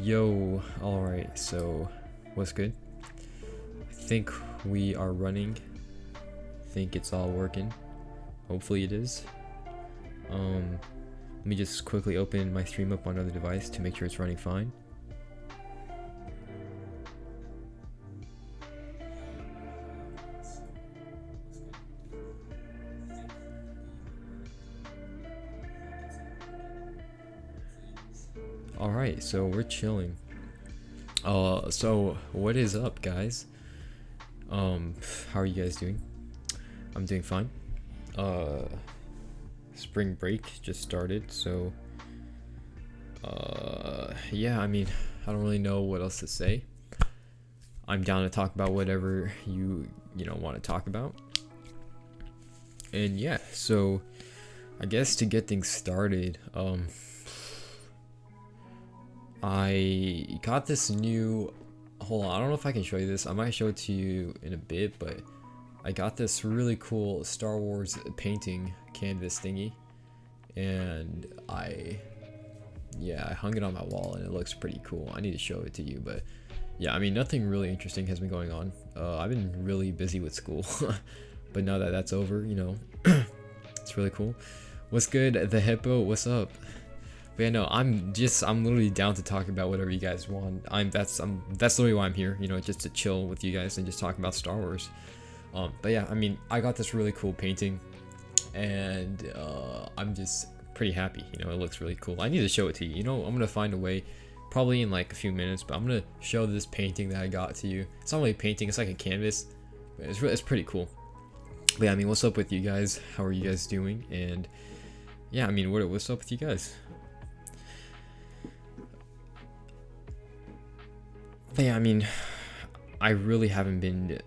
Yo, alright, so what's good? I think we are running. I think it's all working. Hopefully it is. Let me just quickly open my stream up on another device to make sure it's running fine. Alright, so we're chilling. So what is up, guys? How are you guys doing? I'm doing fine. Spring break just started, so yeah, I mean, I don't really know what else to say. I'm down to talk about whatever you want to talk about. And yeah, so I guess to get things started, I got this new, hold on, I don't know if I can show you this. I might show it to you in a bit, but I got this really cool Star Wars painting canvas thingy, and I hung it on my wall and it looks pretty cool. I need to show it to you, but yeah, I mean, nothing really interesting has been going on. I've been really busy with school, but now that that's over, it's really cool. What's good, the hippo? What's up? But yeah, no, I'm literally down to talk about whatever you guys want. That's literally why I'm here, just to chill with you guys and just talk about Star Wars. But yeah, I mean, I got this really cool painting, and I'm just pretty happy. It looks really cool. I need to show it to you. I'm gonna find a way, probably in like a few minutes, but I'm gonna show this painting that I got to you. It's not really a painting; it's like a canvas, but it's pretty cool. But yeah, I mean, what's up with you guys? How are you guys doing? And yeah, I mean, what's up with you guys? But yeah, I mean, I really haven't been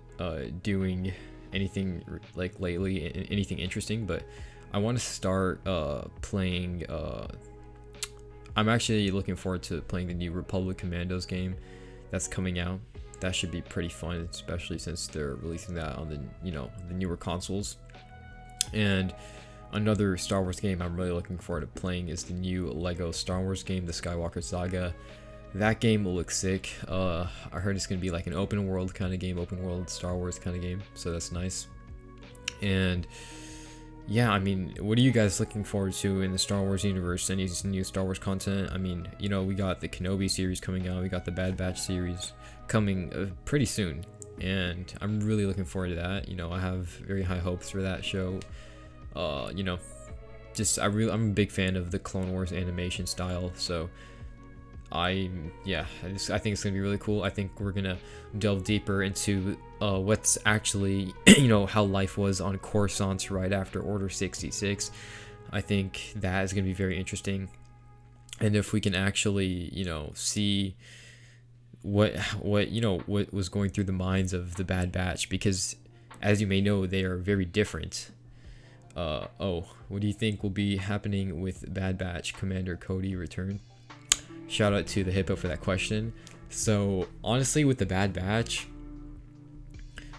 doing anything like lately, anything interesting, but I want to start playing. I'm actually looking forward to playing the new Republic Commandos game that's coming out. That should be pretty fun, especially since they're releasing that on the newer consoles. And another Star Wars game I'm really looking forward to playing is the new Lego Star Wars game, the Skywalker Saga. That game will look sick. I heard it's gonna be like an open world kind of game, open world Star Wars kind of game, so that's nice. And yeah, I mean, what are you guys looking forward to in the Star Wars universe? Any new Star Wars content? I mean, we got the Kenobi series coming out, we got the Bad Batch series coming pretty soon, and I'm really looking forward to that. I have very high hopes for that show. I'm a big fan of the Clone Wars animation style, so I think it's gonna be really cool. I think we're gonna delve deeper into what's actually how life was on Coruscant right after Order 66. I think that is gonna be very interesting, and if we can actually see what was going through the minds of the Bad Batch, because as you may know, they are very different. What do you think will be happening with Bad Batch Commander Cody return? Shout out to the hippo for that question. So honestly, with the Bad Batch,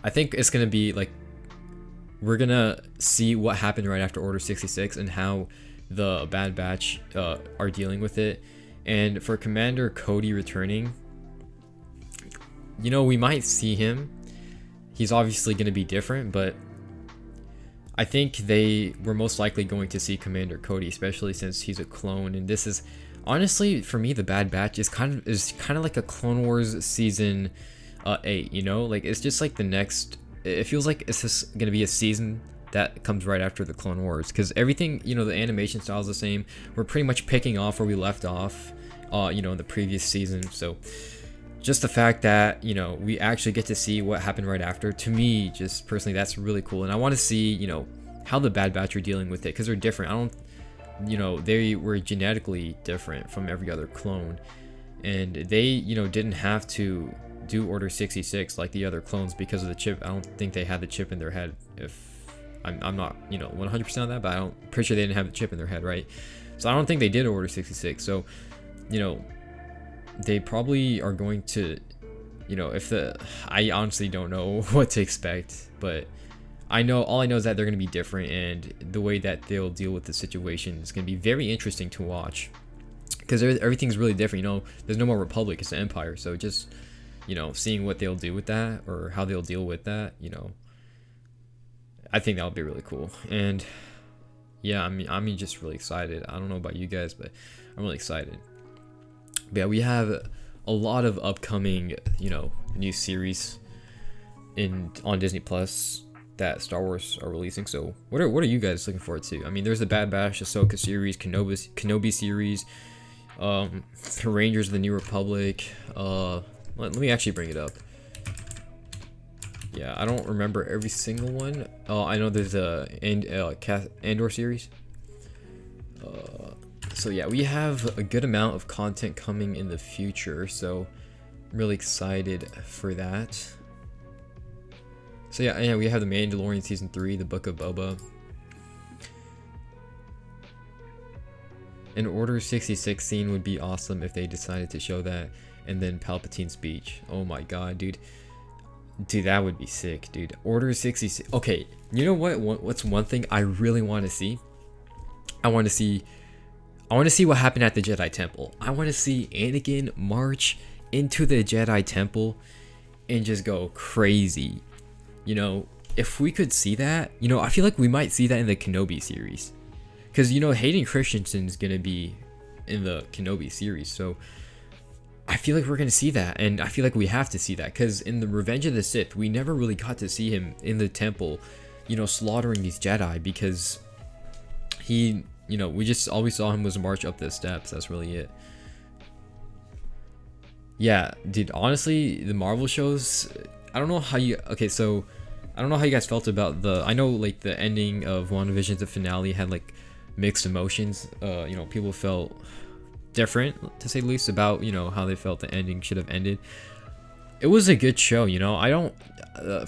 I think it's gonna be like, we're gonna see what happened right after Order 66 and how the Bad Batch are dealing with it. And for Commander Cody returning, we might see him. He's obviously gonna be different, but I think we're most likely going to see Commander Cody, especially since he's a clone, and this is honestly, for me, the Bad Batch is kind of like a Clone Wars season 8. Like, it's just like the next. It feels like it's just gonna be a season that comes right after the Clone Wars, because everything, the animation style is the same. We're pretty much picking off where we left off, in the previous season. So just the fact that we actually get to see what happened right after, to me, just personally, that's really cool. And I want to see how the Bad Batch are dealing with it, because they're different. They were genetically different from every other clone, and they didn't have to do Order 66 like the other clones because of the chip. I don't think they had the chip in their head. If I'm not 100% on that, but I'm pretty sure they didn't have the chip in their head, right? So I don't think they did Order 66. So they probably are going to I honestly don't know what to expect, but all I know is that they're going to be different, and the way that they'll deal with the situation is going to be very interesting to watch. because everything's really different. You know, there's no more Republic; it's the Empire. So just, you know, seeing what they'll do with that or how they'll deal with that, you know, I think that would be really cool. And yeah, I'm just really excited. I don't know about you guys, but I'm really excited. But yeah, we have a lot of upcoming, you know, new series on Disney Plus that Star Wars are releasing. So what are you guys looking forward to? I mean, there's the Bad Batch, Ahsoka series, Kenobi series, Rangers of the New Republic. Let me actually bring it up. Yeah, I don't remember every single one. I know there's a Andor series. So yeah, we have a good amount of content coming in the future, so I'm really excited for that. So yeah, we have the Mandalorian season 3, the Book of Boba, an Order 66 scene would be awesome if they decided to show that, and then Palpatine's speech. Oh my god, dude, that would be sick, dude. Order 66. Okay, you know what's one thing I really want to see? I want to see what happened at the Jedi Temple. I want to see Anakin march into the Jedi Temple and just go crazy. You know, if we could see that, you know, I feel like we might see that in the Kenobi series. Because, you know, Hayden Christensen's going to be in the Kenobi series. So I feel like we're going to see that. And I feel like we have to see that. Because in the Revenge of the Sith, we never really got to see him in the temple, you know, slaughtering these Jedi. Because he, you know, we just always saw him was march up the steps. That's really it. Yeah, dude, honestly, the Marvel shows, I don't know how you, okay, so I don't know how you guys felt about I know like the ending of WandaVision, the finale had like mixed emotions. You know, people felt different, to say the least, about, you know, how they felt the ending should have ended. It was a good show, you know. I don't,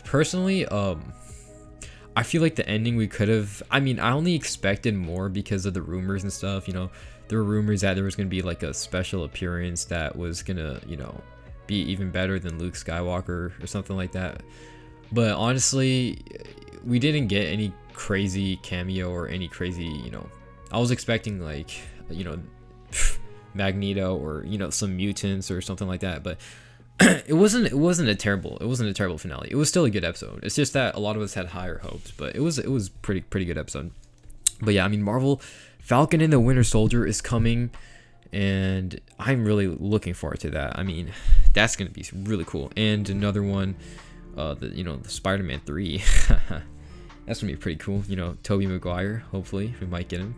personally, I feel like the ending we could have, I mean, I only expected more because of the rumors and stuff, you know. There were rumors that there was going to be like a special appearance that was going to, you know, be even better than Luke Skywalker or something like that. But honestly, we didn't get any crazy cameo or any crazy, you know, I was expecting like, you know, Magneto or, you know, some mutants or something like that, but it wasn't a terrible finale. It was still a good episode. It's just that a lot of us had higher hopes, but it was pretty good episode. But yeah, I mean, Marvel Falcon and the Winter Soldier is coming, and I'm really looking forward to that. I mean, that's gonna be really cool. And another one, the Spider-Man 3. That's gonna be pretty cool. You know, Tobey Maguire. Hopefully, we might get him.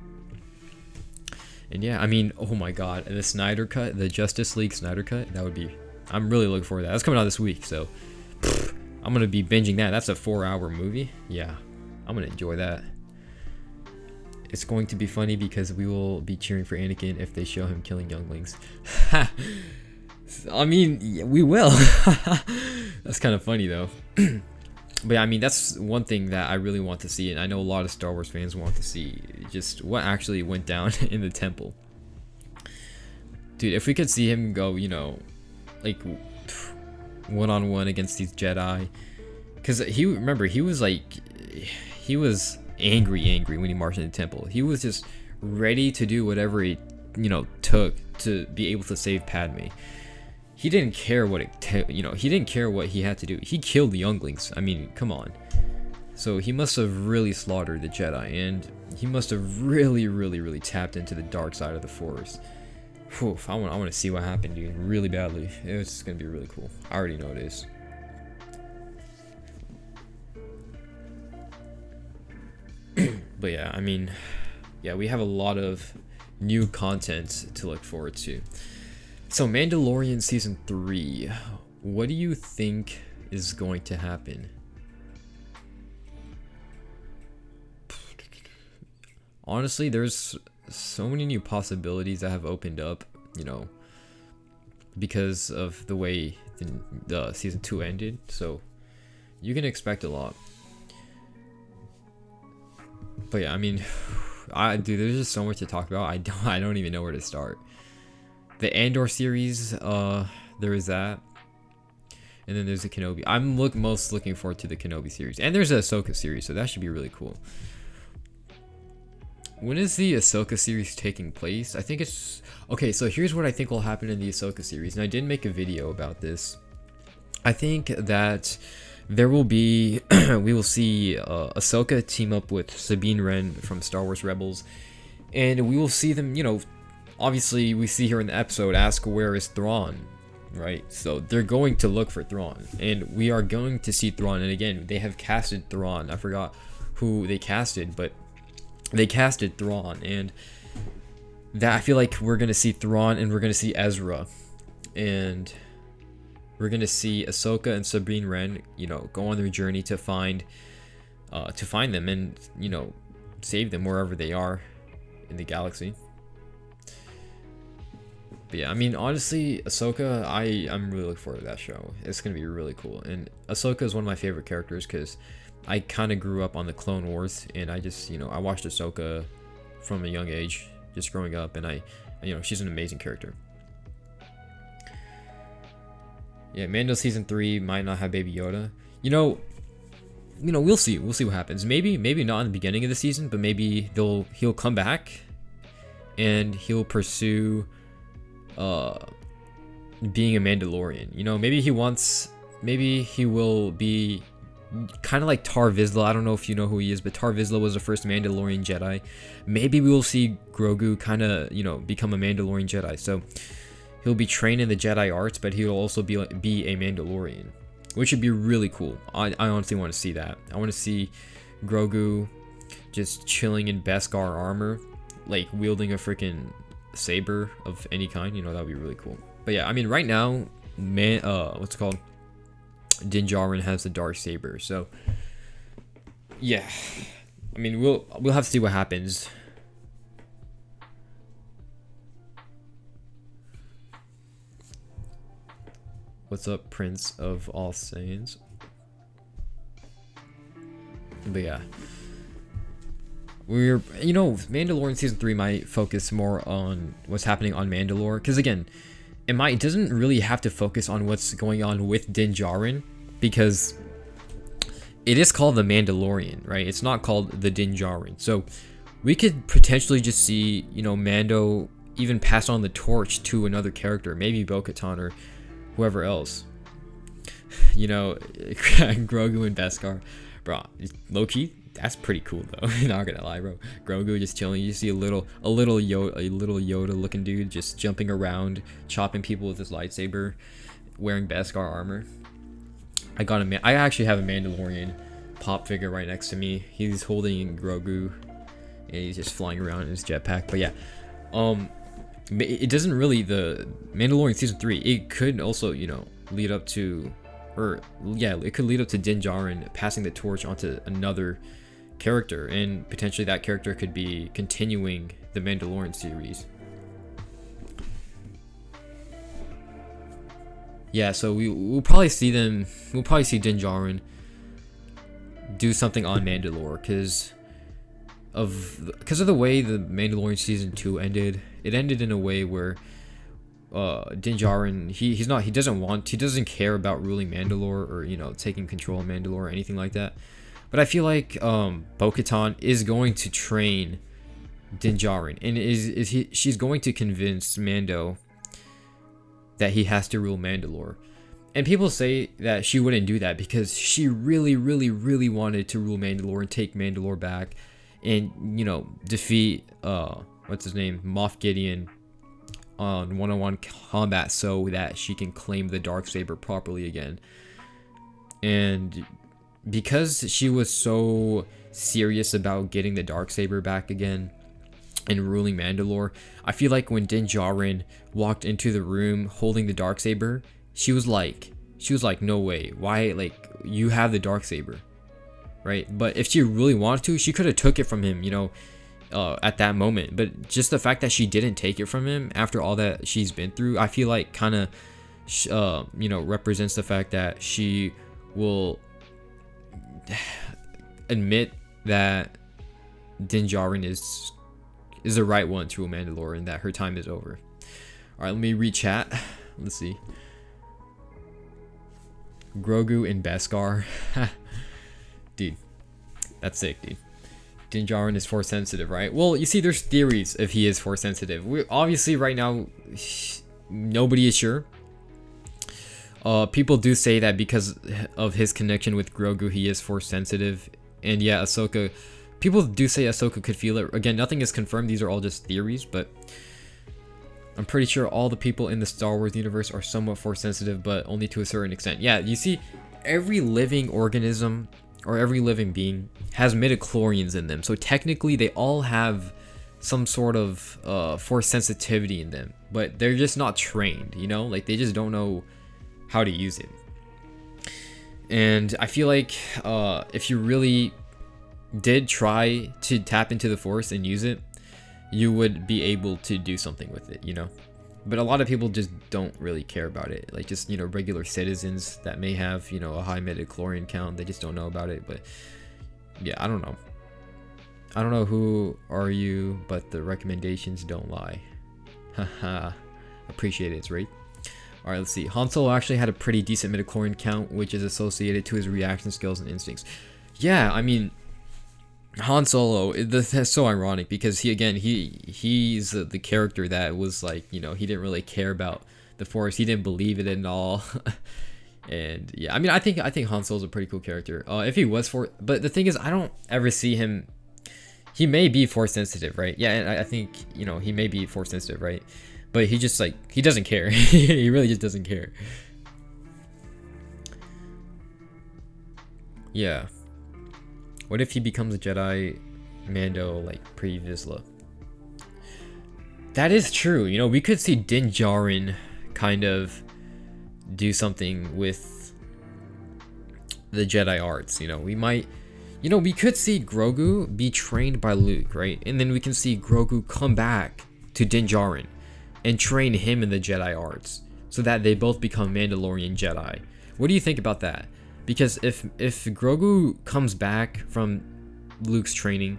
And yeah, I mean, oh my God, the Snyder Cut, the Justice League Snyder Cut. That would be. I'm really looking forward to that. That's coming out this week, so I'm gonna be binging that. That's a 4-hour movie. Yeah, I'm gonna enjoy that. It's going to be funny because we will be cheering for Anakin if they show him killing younglings. I mean, yeah, we will. That's kind of funny though. But yeah, I mean, that's one thing that I really want to see, and I know a lot of Star Wars fans want to see, just what actually went down in the temple. Dude, if we could see him go, you know, like one-on-one against these Jedi, because he was angry when he marched in the temple. He was just ready to do whatever it, you know, took to be able to save Padme. He didn't care what he didn't care what he had to do. He killed the younglings. I mean, come on. So he must have really slaughtered the Jedi, and he must have really tapped into the dark side of the Force. Whew, I want to see what happened, dude, really badly. It's gonna be really cool. I already know it is. But yeah, I mean, yeah, we have a lot of new content to look forward to. So Mandalorian season 3, what do you think is going to happen? Honestly, there's so many new possibilities that have opened up, you know, because of the way the season 2 ended. So you can expect a lot. But yeah, I mean, dude, there's just so much to talk about. I don't even know where to start. The Andor series, there is that, and then there's the Kenobi. I'm most looking forward to the Kenobi series, and there's a Ahsoka series, so that should be really cool. when is the Ahsoka series taking place? I think it's okay. So here's what I think will happen in the Ahsoka series, and I did make a video about this. I think that there will be we will see Ahsoka team up with Sabine Wren from Star Wars Rebels, and we will see them. You know, obviously we see here in the episode ask where is Thrawn, right? So they're going to look for Thrawn, and we are going to see Thrawn. And again, they have casted Thrawn. I forgot who they casted, but they casted Thrawn, and that I feel like we're gonna see Thrawn, and we're gonna see Ezra, and we're gonna see Ahsoka and Sabine Wren, you know, go on their journey to find them, and you know, save them wherever they are in the galaxy. But yeah, I mean, honestly, Ahsoka, I'm really looking forward to that show. It's gonna be really cool, and Ahsoka is one of my favorite characters because I kind of grew up on the Clone Wars, and I just, you know, I watched Ahsoka from a young age, just growing up, and you know, she's an amazing character. Yeah, Mando season 3 might not have Baby Yoda. You know, we'll see what happens. Maybe not in the beginning of the season, but maybe he'll come back, and he'll pursue being a Mandalorian. You know, maybe he will be kind of like Tar Vizsla. I don't know if you know who he is, but Tar Vizsla was the first Mandalorian Jedi. Maybe we will see Grogu kind of, you know, become a Mandalorian Jedi. So he'll be trained in the Jedi arts, but he'll also be a Mandalorian, which would be really cool. I honestly want to see that. I want to see Grogu just chilling in Beskar armor, like wielding a freaking saber of any kind. You know, that would be really cool. But yeah, I mean, right now, what's it called? Din Djarin has the dark saber, so yeah, I mean, we'll have to see what happens. What's up, Prince of All Saiyans? But yeah, you know, Mandalorian season 3 might focus more on what's happening on Mandalore, because again, it doesn't really have to focus on what's going on with Din Djarin, because it is called the Mandalorian, right? It's not called the Din Djarin. So we could potentially just see, you know, Mando even pass on the torch to another character, maybe Bo-Katan or whoever else. You know, Grogu and Beskar, bro. Low-key, that's pretty cool though. Not gonna lie, bro. Grogu just chilling. You see a little Yoda looking dude just jumping around, chopping people with his lightsaber, wearing Beskar armor. I actually have a Mandalorian pop figure right next to me. He's holding Grogu, and he's just flying around in his jetpack. But yeah, it doesn't really, the Mandalorian season 3. It could also, you know, lead up to, it could lead up to Din Djarin passing the torch onto another character, and potentially that character could be continuing the Mandalorian series. Yeah, so we'll probably see Din Djarin do something on Mandalore because of the way the Mandalorian season 2 ended. It ended in a way where Din Djarin, he doesn't care about ruling Mandalore, or, you know, taking control of Mandalore or anything like that. But I feel like Bo-Katan is going to train Din Djarin, and she's going to convince Mando that he has to rule Mandalore. And people say that she wouldn't do that because she really, really, really wanted to rule Mandalore and take Mandalore back, and, you know, defeat what's his name, Moff Gideon on one-on-one combat, so that she can claim the Darksaber properly again. And because she was so serious about getting the Darksaber back again and ruling Mandalore, I feel like when Din Djarin walked into the room holding the Darksaber, she was like, no way, why, like, you have the Darksaber, right? But if she really wanted to, she could have took it from him, you know, at that moment. But just the fact that she didn't take it from him after all that she's been through, I feel like kind of, you know, represents the fact that she will admit that Din Djarin is the right one to rule Mandalore, and that her time is over. All right, let me read chat. Let's see. Grogu and Beskar. Dude, that's sick, dude. Din Djarin is force sensitive, right? Well, you see, there's theories if he is force sensitive. We obviously right now nobody is sure. People do say that because of his connection with Grogu, he is force sensitive, and yeah, Ahsoka. People do say Ahsoka could feel it. Again, nothing is confirmed. These are all just theories, but I'm pretty sure all the people in the Star Wars universe are somewhat force sensitive, but only to a certain extent. Yeah, you see, every living organism or every living being has midichlorians in them. So technically, they all have some sort of force sensitivity in them, but they're just not trained, you know? Like, they just don't know how to use it. And I feel like if you really did try to tap into the force and use it, you would be able to do something with it, you know? But a lot of people just don't really care about it. Like, just, you know, regular citizens that may have, you know, a high midichlorian count, they just don't know about it. But yeah, I don't know. I don't know who are you, but the recommendations don't lie. Haha. Appreciate it, right? Alright, let's see. Han Solo actually had a pretty decent midichlorian count, which is associated to his reaction skills and instincts. Yeah, I mean, Han Solo, that's so ironic because he's the character that was like, you know, he didn't really care about the Force. He didn't believe it at all. And yeah, I mean, I think Han Solo's a pretty cool character. If he was but the thing is, I don't ever see him. He may be force sensitive, right? Yeah, and I think, you know, he may be force sensitive, right? But he just, like, he doesn't care. He really just doesn't care. Yeah. What if he becomes a Jedi Mando like pre-Vizsla? That is true. You know, we could see Din Djarin kind of do something with the Jedi arts. You know, we might, you know, we could see Grogu be trained by Luke, right? And then we can see Grogu come back to Din Djarin and train him in the Jedi arts so that they both become Mandalorian Jedi. What do you think about that? Because if Grogu comes back from Luke's training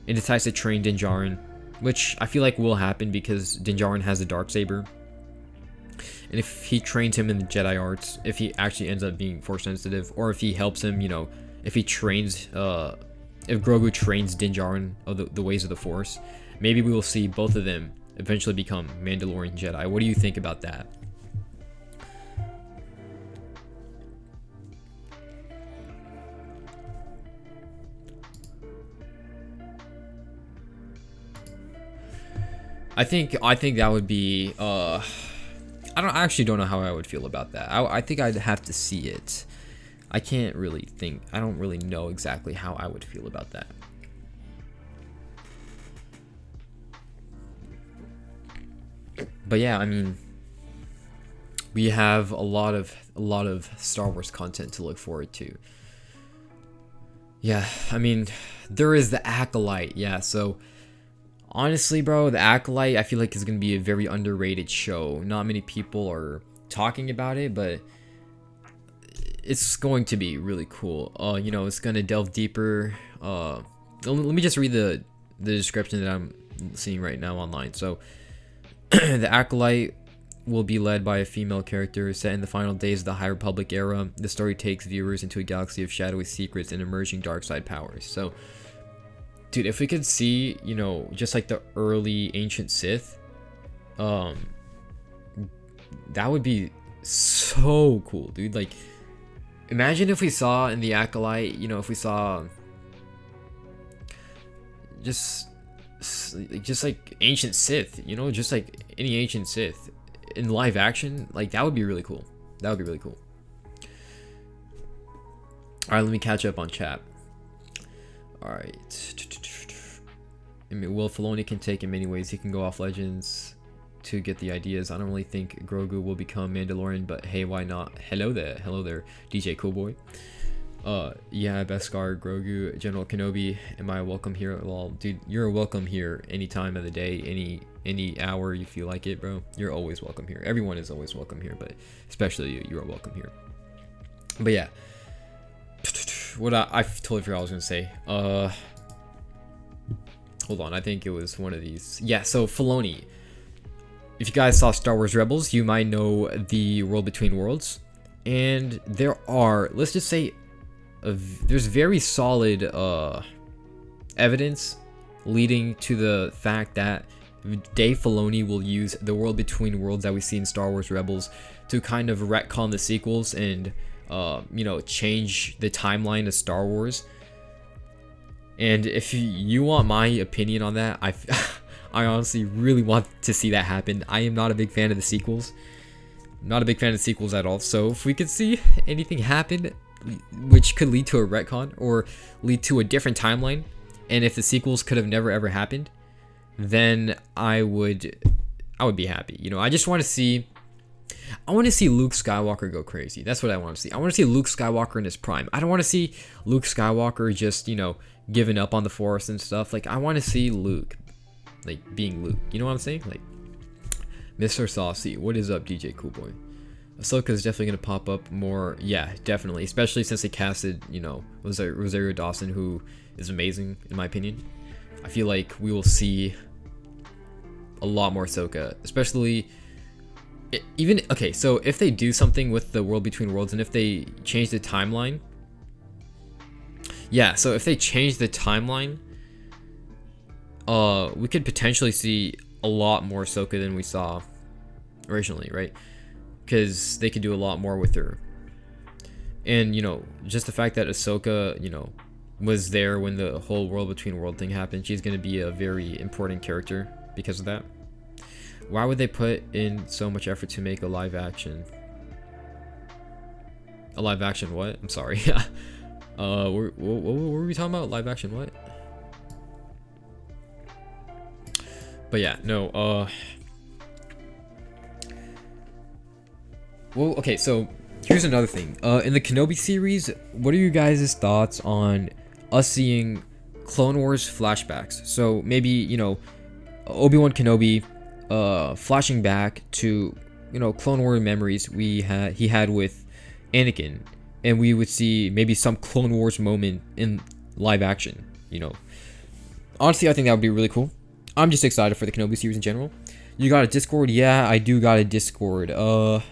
and decides to train Din Djarin, which I feel like will happen because Din Djarin has a Darksaber, and if he trains him in the Jedi arts, if he actually ends up being force sensitive, or if he helps him, you know, if he trains, if Grogu trains Din Djarin of the ways of the Force, maybe we will see both of them eventually become Mandalorian Jedi. What do you think about that? I think that would be I actually don't know how I would feel about that. I think I'd have to see it. I can't really think. I don't really know exactly how I would feel about that. But yeah, I mean, we have a lot of Star Wars content to look forward to. Yeah, I mean, there is the Acolyte. Yeah, so honestly, bro, the Acolyte, I feel like is going to be a very underrated show. Not many people are talking about it, but it's going to be really cool. You know, it's going to delve deeper. Let me just read the description that I'm seeing right now online. So, the Acolyte will be led by a female character set in the final days of the High Republic era. The story takes viewers into a galaxy of shadowy secrets and emerging dark side powers. So, dude, if we could see, you know, just like the early ancient Sith, that would be so cool, dude. Like, imagine if we saw in the Acolyte, you know, if we saw just like ancient Sith, you know, just like any ancient Sith in live action, like that would be really cool. That would be really cool. All right, let me catch up on chat. All right. I mean, Will Filoni can take in many ways. He can go off Legends to get the ideas. I don't really think Grogu will become Mandalorian, but hey, why not? Hello there, DJ Coolboy. Yeah, Beskar, Grogu, General Kenobi. Am I welcome here? Well, dude, you're welcome here any time of the day, any hour you feel like it, bro. You're always welcome here. Everyone is always welcome here, but especially you. You are welcome here. But yeah, what I totally forgot what I was gonna say. Hold on, I think it was one of these. Yeah, so Filoni. If you guys saw Star Wars Rebels, you might know the World Between Worlds, and there are, let's just say, there's very solid evidence leading to the fact that Dave Filoni will use the world between worlds that we see in Star Wars Rebels to kind of retcon the sequels and change the timeline of Star Wars. And if you want my opinion on that, I honestly really want to see that happen. I am not a big fan of the sequels. Not a big fan of the sequels at all. So if we could see anything happen which could lead to a retcon or lead to a different timeline, and if the sequels could have never ever happened, then I would be happy. You know, I just want to see Luke Skywalker go crazy. That's what I want to see. I want to see Luke Skywalker in his prime. I don't want to see Luke Skywalker just, giving up on the Force and stuff. Like, I want to see Luke, like, being Luke. You know what I'm saying? Like, Mr. Saucy, what is up, DJ Coolboy? Ahsoka is definitely going to pop up more. Yeah, definitely. Especially since they casted, Rosario Dawson, who is amazing, in my opinion. I feel like we will see a lot more Ahsoka. Especially, so if they do something with the world between worlds, and if they change the timeline. Yeah, so if they change the timeline, we could potentially see a lot more Ahsoka than we saw originally, right? Because they could do a lot more with her. And, just the fact that Ahsoka, was there when the whole world between world thing happened, she's going to be a very important character because of that. Why would they put in so much effort to make a live action? A live action what? I'm sorry. What were we talking about? Live action what? But yeah, no, well, okay, so here's another thing. In the Kenobi series, what are you guys' thoughts on us seeing Clone Wars flashbacks? So maybe, Obi-Wan Kenobi flashing back to, Clone War memories he had with Anakin, and we would see maybe some Clone Wars moment in live action, Honestly, I think that would be really cool. I'm just excited for the Kenobi series in general. You got a Discord? Yeah, I do got a Discord. I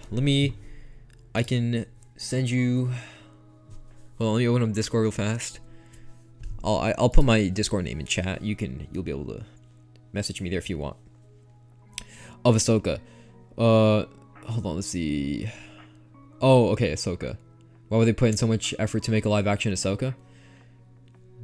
can send you. Hold on, let me open up Discord real fast. I'll put my Discord name in chat. You'll be able to message me there if you want. Of Ahsoka. Hold on, let's see. Oh, okay, Ahsoka. Why would they put in so much effort to make a live action Ahsoka?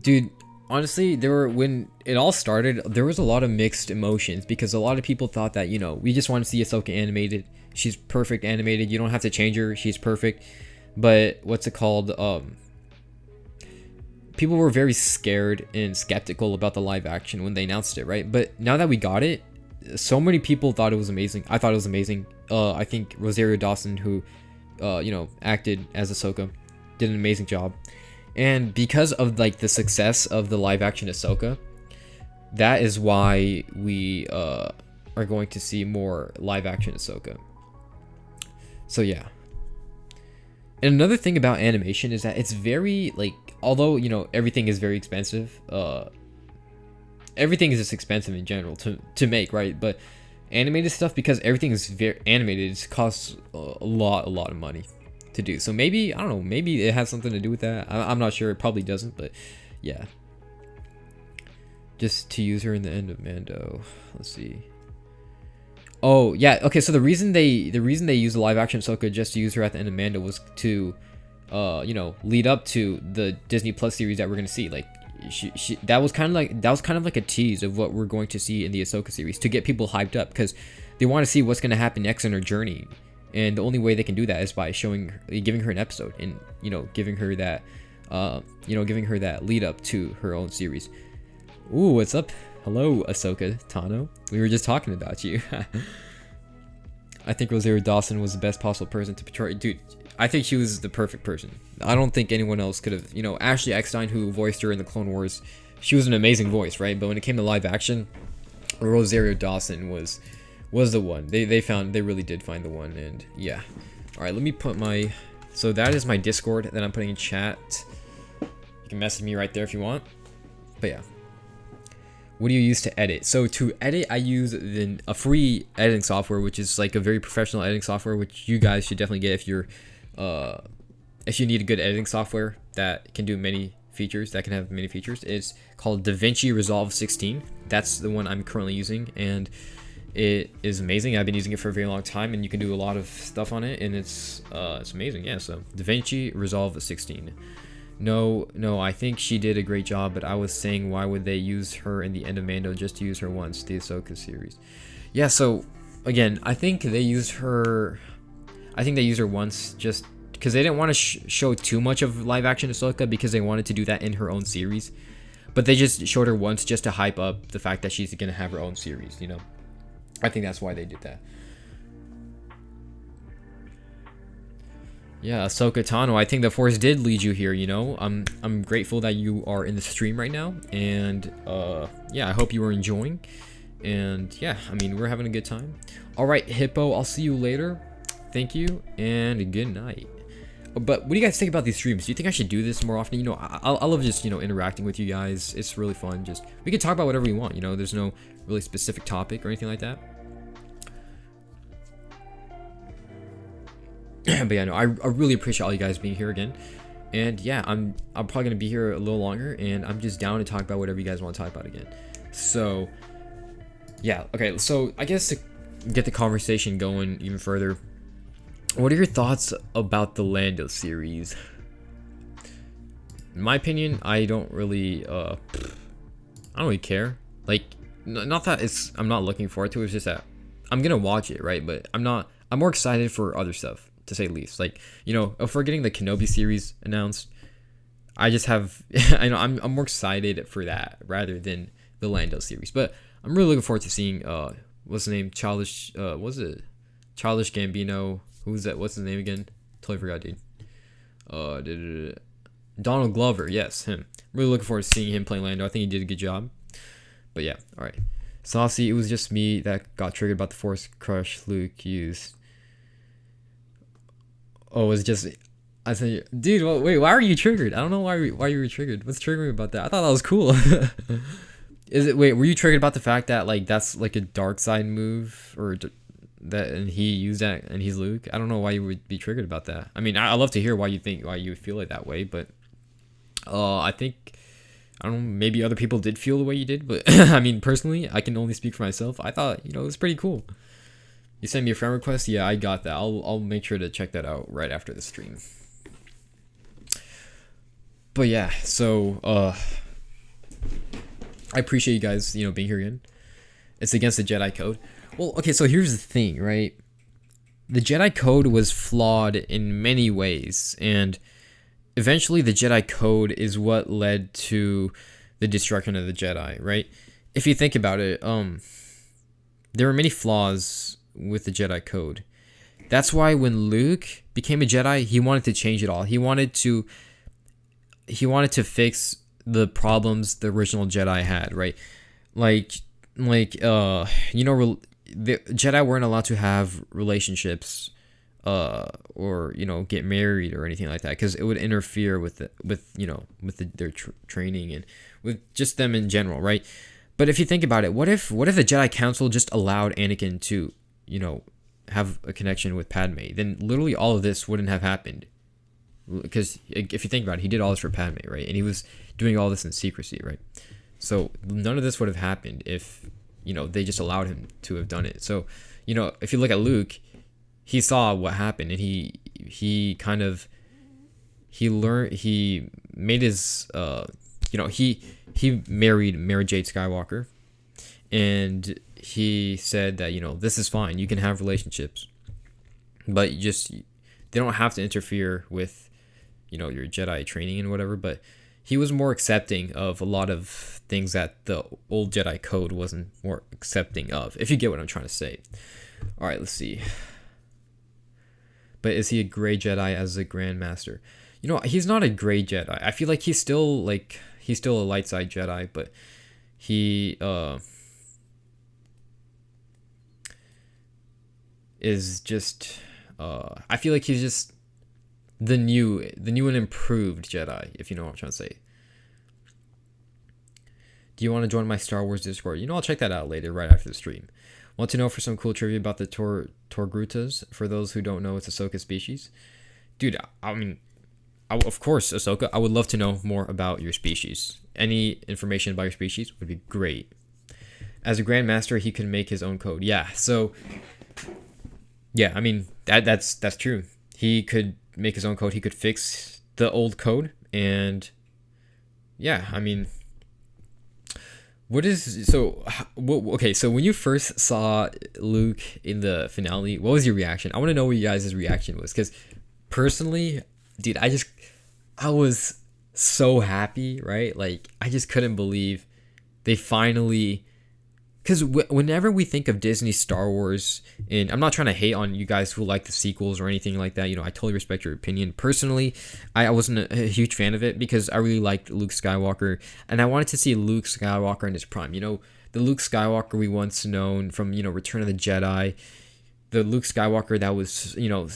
Dude, honestly, when it all started, there was a lot of mixed emotions because a lot of people thought that, we just want to see Ahsoka animated. She's perfect animated. You don't have to change her. She's perfect. But what's it called? People were very scared and skeptical about the live action when they announced it, right? But now that we got it, so many people thought it was amazing. I thought it was amazing. I think Rosario Dawson, who, acted as Ahsoka, did an amazing job. And because of the success of the live action Ahsoka, that is why we are going to see more live action Ahsoka. So yeah. And another thing about animation is that it's very although everything is very expensive, everything is just expensive in general to make, right? But animated stuff, because everything is very animated, it costs a lot of money to do. So maybe, I don't know, maybe it has something to do with that. I'm not sure. It probably doesn't, but yeah. Just to use her in the end of Mando. Let's see. Oh yeah, okay. So the reason they used the live action Ahsoka just to use her at the end of Mando was to, lead up to the Disney Plus series that we're gonna see. That was kind of like a tease of what we're going to see in the Ahsoka series to get people hyped up, because they want to see what's gonna happen next in her journey. And the only way they can do that is by giving her an episode, and giving her that lead up to her own series. Ooh, what's up? Hello, Ahsoka Tano. We were just talking about you. I think Rosario Dawson was the best possible person to portray. Dude, I think she was the perfect person. I don't think anyone else could have. Ashley Eckstein, who voiced her in the Clone Wars, she was an amazing voice, right? But when it came to live action, Rosario Dawson was the one. They really did find the one, and yeah. All right, let me put my. So that is my Discord that I'm putting in chat. You can message me right there if you want. But yeah. What do you use to edit? So to edit, I use a free editing software, which is a very professional editing software, which you guys should definitely get if you need a good editing software that can do many features that can have many features. It's called DaVinci Resolve 16. That's the one I'm currently using, and it is amazing. I've been using it for a very long time, and you can do a lot of stuff on it, and it's amazing. Yeah, so DaVinci Resolve 16. No, I think she did a great job, but I was saying, why would they use her in the end of Mando just to use her once, the Ahsoka series? Yeah, so again, I think they used her once just because they didn't want to show too much of live action Ahsoka, because they wanted to do that in her own series. But they just showed her once just to hype up the fact that she's gonna have her own series, you know. I think that's why they did that. Yeah, Ahsoka Tano, I think the Force did lead you here, you know. I'm grateful that you are in the stream right now, and yeah, I hope you are enjoying. And yeah, I mean, we're having a good time. All right, Hippo, I'll see you later. Thank you, and good night. But what do you guys think about these streams? Do you think I should do this more often? You know, I love just, you know, interacting with you guys. It's really fun. Just, we can talk about whatever we want, you know. There's no really specific topic or anything like that. But yeah, no, I really appreciate all you guys being here again. And yeah, I'm probably gonna be here a little longer, and I'm just down to talk about whatever you guys want to talk about again. So yeah, okay, so I guess to get the conversation going even further, what are your thoughts about the Lando series? In my opinion, I don't really care. Like, not that I'm not looking forward to it, it's just that I'm gonna watch it, right? But I'm more excited for other stuff, to say the least. Like, you know, if we're getting the Kenobi series announced, I just have I know I'm more excited for that rather than the Lando series. But I'm really looking forward to seeing what's the name? Childish Gambino. Who's that? What's his name again? Totally forgot, dude. Donald Glover. Yes, him. I'm really looking forward to seeing him play Lando. I think he did a good job. But yeah, all right. Saucy, it was just me that got triggered about the Force crush Luke used. Oh, it was just... I said, dude, well, wait, why are you triggered? I don't know why you were triggered. What's triggering about that? I thought that was cool. Wait, were you triggered about the fact that, like, that's, like, a dark side move? Or... that, and he used that, and he's Luke? I don't know why you would be triggered about that. I mean, I love to hear why you feel like that way, but I think, I don't know, maybe other people did feel the way you did, but I mean, personally, I can only speak for myself. I thought, you know, it was pretty cool. You sent me a friend request? Yeah, I got that. I'll make sure to check that out right after the stream. But yeah, so I appreciate you guys, you know, being here again. It's against the Jedi Code. Well, okay, so here's the thing, right? The Jedi Code was flawed in many ways, and eventually the Jedi Code is what led to the destruction of the Jedi, right? If you think about it, there were many flaws with the Jedi Code. That's why when Luke became a Jedi, he wanted to change it all. He wanted to fix the problems the original Jedi had, right? Like you know, the Jedi weren't allowed to have relationships or, you know, get married or anything like that, because it would interfere with their training and with just them in general, right? But if you think about it, what if the Jedi Council just allowed Anakin to, you know, have a connection with Padme? Then literally all of this wouldn't have happened, because if you think about it, he did all this for Padme, right? And he was doing all this in secrecy, right? So none of this would have happened if, you know, they just allowed him to have done it. So, you know, if you look at Luke, he saw what happened, and he made his you know, he married Mary Jade Skywalker, and he said that, you know, this is fine, you can have relationships, but they don't have to interfere with, you know, your Jedi training and whatever. But he was more accepting of a lot of things that the old Jedi Code wasn't more accepting of, if you get what I'm trying to say. All right, let's see. But is he a gray Jedi as a Grandmaster? You know, he's not a gray Jedi. I feel like he's still a light side Jedi, but he is just I feel like he's just the new and improved Jedi, if you know what I'm trying to say. Do you want to join my Star Wars Discord? You know, I'll check that out later, right after the stream. Want to know for some cool trivia about the Torgrutas? For those who don't know, it's a Ahsoka species. Dude, I mean, of course, Ahsoka, I would love to know more about your species. Any information about your species would be great. As a grandmaster, he can make his own code. Yeah, so yeah, I mean that's true. He could make his own code. He could fix the old code, and yeah, I mean, what is so? Okay, so when you first saw Luke in the finale, what was your reaction? I want to know what you guys' reaction was, because personally, dude, I was so happy, right? Like, I just couldn't believe they finally. Because whenever we think of Disney Star Wars, and I'm not trying to hate on you guys who like the sequels or anything like that, you know, I totally respect your opinion. Personally, I wasn't a huge fan of it because I really liked Luke Skywalker, and I wanted to see Luke Skywalker in his prime. You know, the Luke Skywalker we once known from, you know, Return of the Jedi, the Luke Skywalker that was, you know,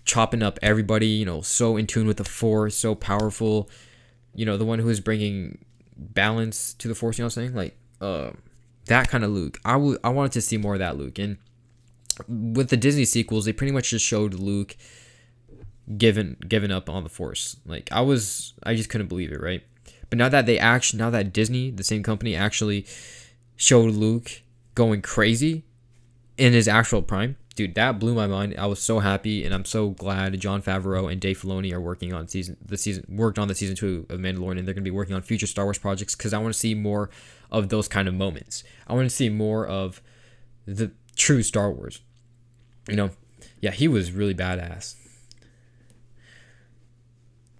chopping up everybody, you know, so in tune with the Force, so powerful, you know, the one who was bringing balance to the Force, you know what I'm saying? Like, that kind of Luke. I wanted to see more of that Luke. And with the Disney sequels, they pretty much just showed Luke giving up on the Force. Like, I just couldn't believe it, right? But now that Disney, the same company, actually showed Luke going crazy in his actual prime, dude, that blew my mind. I was so happy, and I'm so glad Jon Favreau and Dave Filoni are working on worked on the season 2 of Mandalorian, and they're going to be working on future Star Wars projects, because I want to see more of those kind of moments. I want to see more of the true Star Wars. You know, yeah, he was really badass.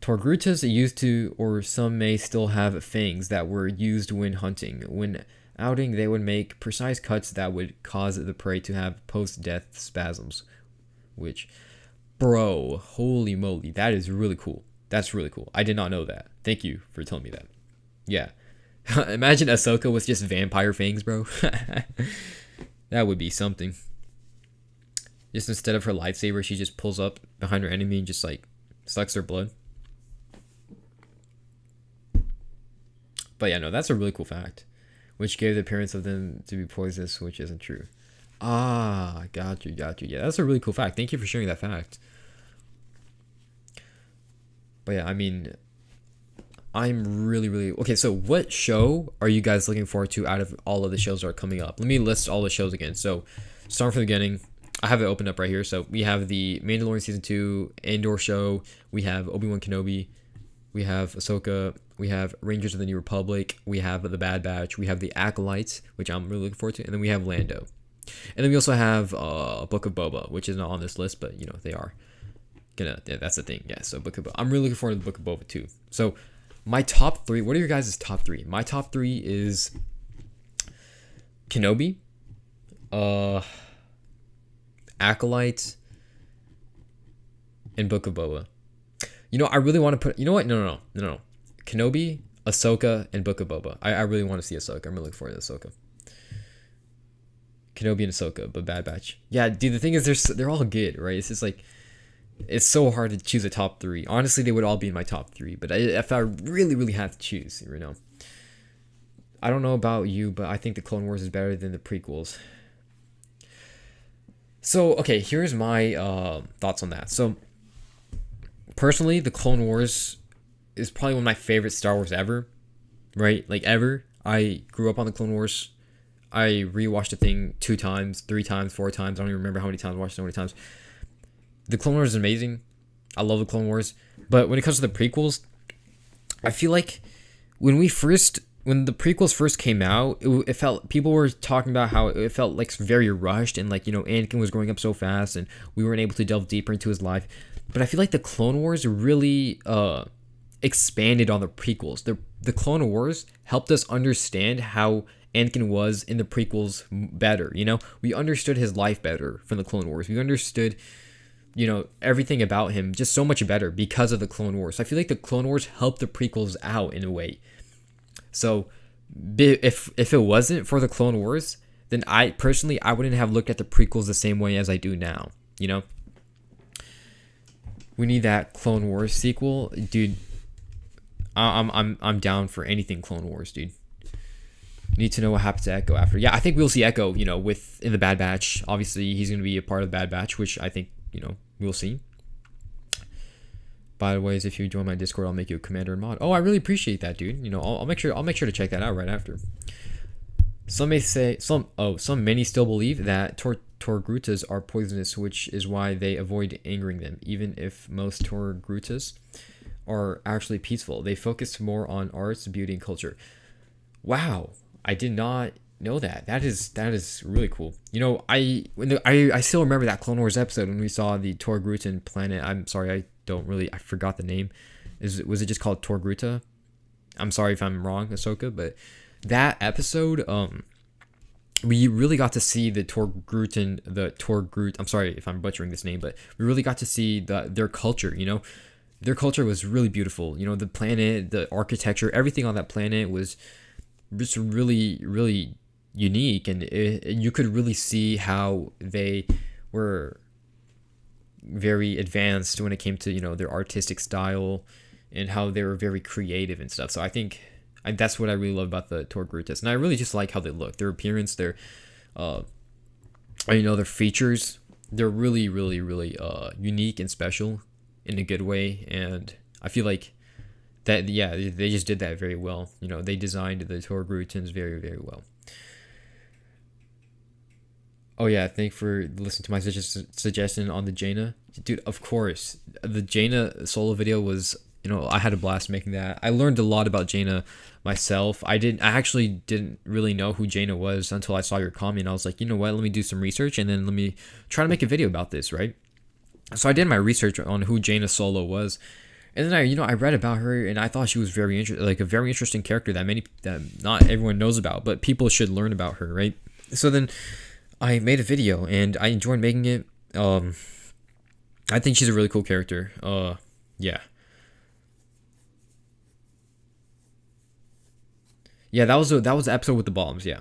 Torgrutas used to, or some may still have, fangs that were used when hunting. When outing, they would make precise cuts that would cause the prey to have post-death spasms. Which, bro, holy moly, that is really cool. That's really cool. I did not know that. Thank you for telling me that. Yeah. Imagine Ahsoka with just vampire fangs, bro. That would be something. Just instead of her lightsaber, she just pulls up behind her enemy and just, like, sucks their blood. But yeah, no, that's a really cool fact. Which gave the appearance of them to be poisonous, which isn't true. Ah, got you. Yeah, that's a really cool fact. Thank you for sharing that fact. But yeah, I mean, I'm really... Okay, so what show are you guys looking forward to out of all of the shows that are coming up? Let me list all the shows again. So, starting from the beginning, I have it opened up right here. So, we have the Mandalorian Season 2 Andor show. We have Obi-Wan Kenobi. We have Ahsoka. We have Rangers of the New Republic. We have The Bad Batch. We have The Acolytes, which I'm really looking forward to. And then we have Lando. And then we also have Book of Boba, which is not on this list, but, you know, they are gonna... Yeah, that's the thing. Yeah, so Book of Boba. I'm really looking forward to the Book of Boba, too. So, my top 3... What are your guys' top 3? My top 3 is Kenobi, Acolyte, and Book of Boba. You know, I really want to put... You know what? No. Kenobi, Ahsoka, and Book of Boba. I really want to see Ahsoka. I'm really looking forward to Ahsoka. Kenobi and Ahsoka, but Bad Batch. Yeah, dude, the thing is, they're all good, right? It's just like... It's so hard to choose a top 3. Honestly, they would all be in my top 3. But if I really had to choose, you know... I don't know about you, but I think the Clone Wars is better than the prequels. So, okay, here's my thoughts on that. So... Personally, the Clone Wars is probably one of my favorite Star Wars ever, right? Like, ever. I grew up on the Clone Wars. I rewatched the thing 2 times, 3 times, 4 times. I don't even remember how many times I watched it, so many times. The Clone Wars is amazing. I love the Clone Wars. But when it comes to the prequels, I feel like when the prequels first came out, it felt... People were talking about how it felt like very rushed, and, like, you know, Anakin was growing up so fast, and we weren't able to delve deeper into his life. But I feel like the Clone Wars really expanded on the prequels. The Clone Wars helped us understand how Anakin was in the prequels better, you know? We understood his life better from the Clone Wars. We understood, you know, everything about him just so much better because of the Clone Wars. I feel like the Clone Wars helped the prequels out in a way. So, if it wasn't for the Clone Wars, then I wouldn't have looked at the prequels the same way as I do now, you know? We need that Clone Wars sequel, dude. I'm down for anything Clone Wars, dude. Need to know what happens to Echo after. Yeah, I think we'll see Echo, you know, in the Bad Batch. Obviously, he's going to be a part of the Bad Batch, which I think, you know, we'll see. By the way, if you join my Discord, I'll make you a commander and mod. Oh, I really appreciate that, dude. You know, I'll make sure to check that out right after. Some may say some many still believe that Torgrutas are poisonous, which is why they avoid angering them. Even if most Torgrutas are actually peaceful, they focus more on arts, beauty, and culture. Wow, I did not know that. That is really cool. You know, I still remember that Clone Wars episode when we saw the Torgrutan planet. I'm sorry, I forgot the name. Was it just called Torgruta? I'm sorry if I'm wrong, Ahsoka, but that episode, we really got to see the Torgrut. I'm sorry if I'm butchering this name, but we really got to see their culture. You know, their culture was really beautiful. You know, the planet, the architecture, everything on that planet was just really, really unique, and you could really see how they were very advanced when it came to, you know, their artistic style and how they were very creative and stuff. So I think that's what I really love about the Torgrutas, and I really just like how they look, their appearance, their you know, their features. They're really, really, really unique and special in a good way, and I feel like that, yeah, they just did that very well. You know, they designed the Torgrutans very, very well. Oh yeah, thank you for listening to my suggestion on the Jaina. Dude, of course. The Jaina solo video was, you know, I had a blast making that. I learned a lot about Jaina myself. I actually didn't really know who Jaina was until I saw your comment. I was like, you know what, let me do some research and then let me try to make a video about this, right? So I did my research on who Jaina Solo was. And then I read about her, and I thought she was a very interesting character that not everyone knows about, but people should learn about her, right? So then I made a video, and I enjoyed making it. I think she's a really cool character. Yeah. Yeah, that was the episode with the bombs. Yeah,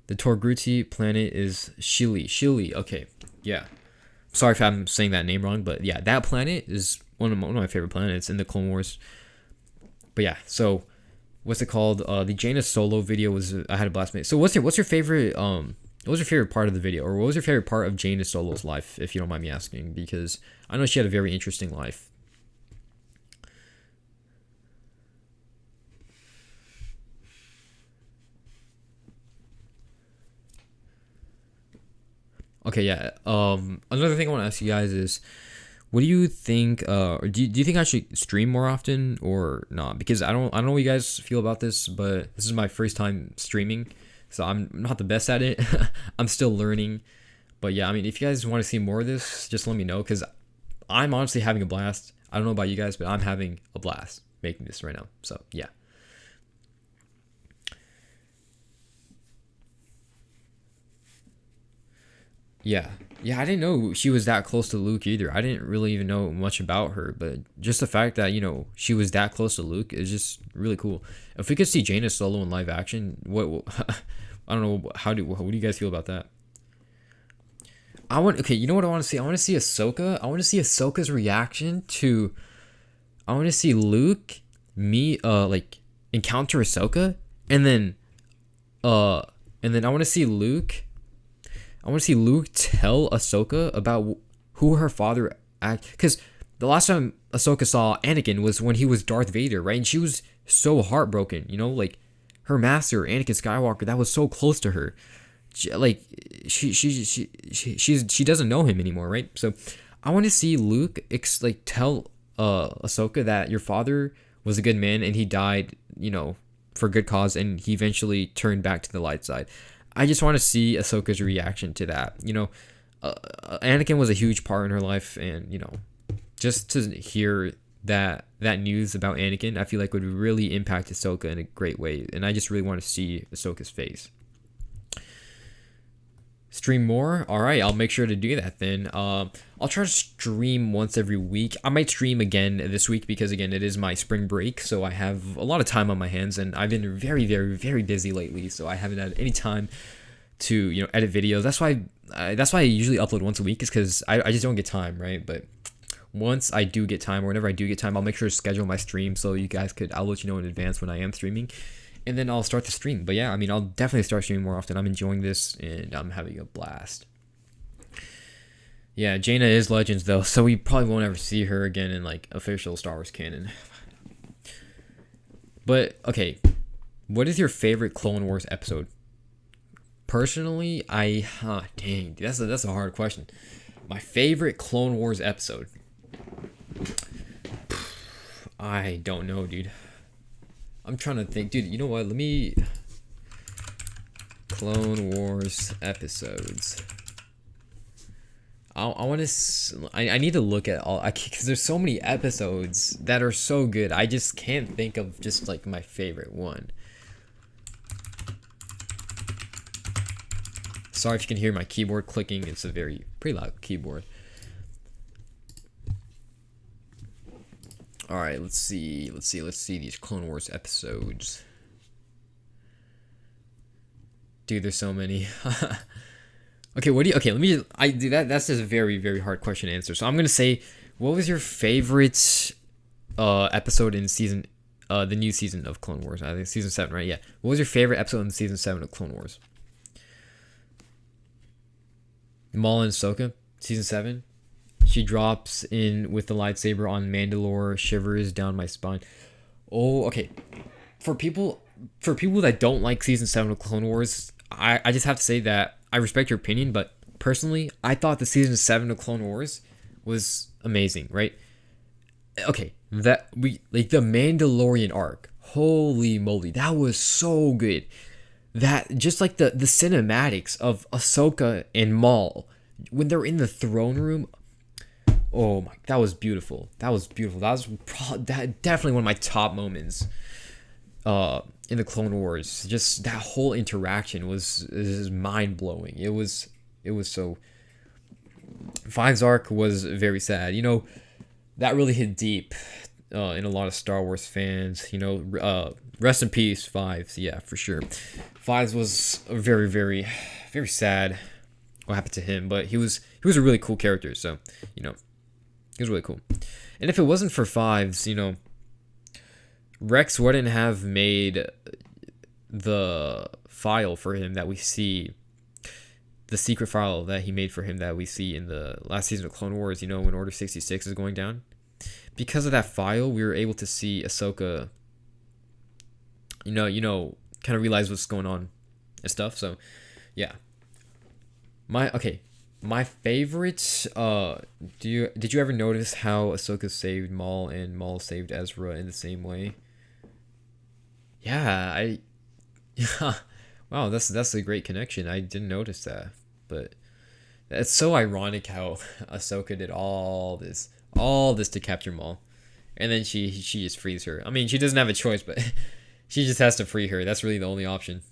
the Torgruti planet is Shili. Okay, yeah. Sorry if I'm saying that name wrong, but yeah, that planet is one of my favorite planets in the Clone Wars. But yeah, so what's it called? The Jaina Solo video was, I had a blast mate. So what's your favorite what was your favorite part of the video, or what was your favorite part of Jaina Solo's life, if you don't mind me asking? Because I know she had a very interesting life. Okay, yeah. Another thing I want to ask you guys is, what do you think? Or do you think I should stream more often or not? Because I don't know what you guys feel about this, but this is my first time streaming, so I'm not the best at it. I'm still learning, but yeah, I mean, if you guys want to see more of this, just let me know, because I'm honestly having a blast. I don't know about you guys, but I'm having a blast making this right now. So yeah. Yeah. Yeah, I didn't know she was that close to Luke either. I didn't really even know much about her, but just the fact that, you know, she was that close to Luke is just really cool. If we could see Jaina Solo in live action, what I don't know, what do you guys feel about that? Okay, you know what I want to see? I want to see Ahsoka. I want to see Ahsoka's reaction to, I want to see Luke like encounter Ahsoka, and then I want to see Luke tell Ahsoka about who her father because the last time Ahsoka saw Anakin was when he was Darth Vader, right? And she was so heartbroken, you know, like her master, Anakin Skywalker, that was so close to her. She doesn't know him anymore, right? So I want to see Luke tell Ahsoka that your father was a good man and he died, you know, for a good cause, and he eventually turned back to the light side. I just want to see Ahsoka's reaction to that. You know, Anakin was a huge part in her life, and, you know, just to hear that news about Anakin, I feel like would really impact Ahsoka in a great way, and I just really want to see Ahsoka's face. Stream more? All right, I'll make sure to do that then. I'll try to stream once every week. I might stream again this week because, again, it is my spring break, so I have a lot of time on my hands, and I've been very, very, very busy lately, so I haven't had any time to, you know, edit videos. That's why I usually upload once a week, is because I just don't get time, right? But once I do get time, or whenever I do get time, I'll make sure to schedule my stream so you guys I'll let you know in advance when I am streaming. And then I'll start the stream. But yeah, I mean, I'll definitely start streaming more often. I'm enjoying this, and I'm having a blast. Yeah, Jaina is Legends though, so we probably won't ever see her again in like official Star Wars canon. But okay, what is your favorite Clone Wars episode? Personally, dang, that's a hard question. My favorite Clone Wars episode. I don't know, dude. I'm trying to think, dude. You know what? Let me Clone Wars episodes. I want to. I need to look at all. Because there's so many episodes that are so good. I just can't think of just like my favorite one. Sorry if you can hear my keyboard clicking. It's a pretty loud keyboard. All right, let's see these Clone Wars episodes. Dude, there's so many. Okay, let me I do that. That's just a very, very hard question to answer. So I'm gonna say, what was your favorite episode in the new season of Clone Wars? I think season 7, right? Yeah. What was your favorite episode in season 7 of Clone Wars? Maul and Ahsoka, season 7. She drops in with the lightsaber on Mandalore, shivers down my spine. Oh, okay. For people that don't like season 7 of Clone Wars, I just have to say that I respect your opinion, but personally, I thought the season 7 of Clone Wars was amazing, right? Okay, the Mandalorian arc. Holy moly, that was so good. That just like the cinematics of Ahsoka and Maul when they're in the throne room. Oh my, that was beautiful. That was definitely one of my top moments in the Clone Wars. Just that whole interaction was mind blowing. It was so. Five's arc was very sad. You know, that really hit deep in a lot of Star Wars fans. You know, rest in peace, Fives. Yeah, for sure. Fives was very, very, very sad what happened to him, but he was a really cool character. So, you know, he was really cool. And if it wasn't for Fives, you know, Rex wouldn't have made the file for him that we see, the secret file that he made for him that we see in the last season of Clone Wars, you know, when Order 66 is going down. Because of that file, we were able to see Ahsoka, you know, kind of realize what's going on and stuff. So, yeah. My favorite, did you ever notice how Ahsoka saved Maul and Maul saved Ezra in the same way? Yeah, wow, that's a great connection. I didn't notice that, but it's so ironic how Ahsoka did all this to capture Maul, and then she just frees her. I mean, she doesn't have a choice, but she just has to free her. That's really the only option.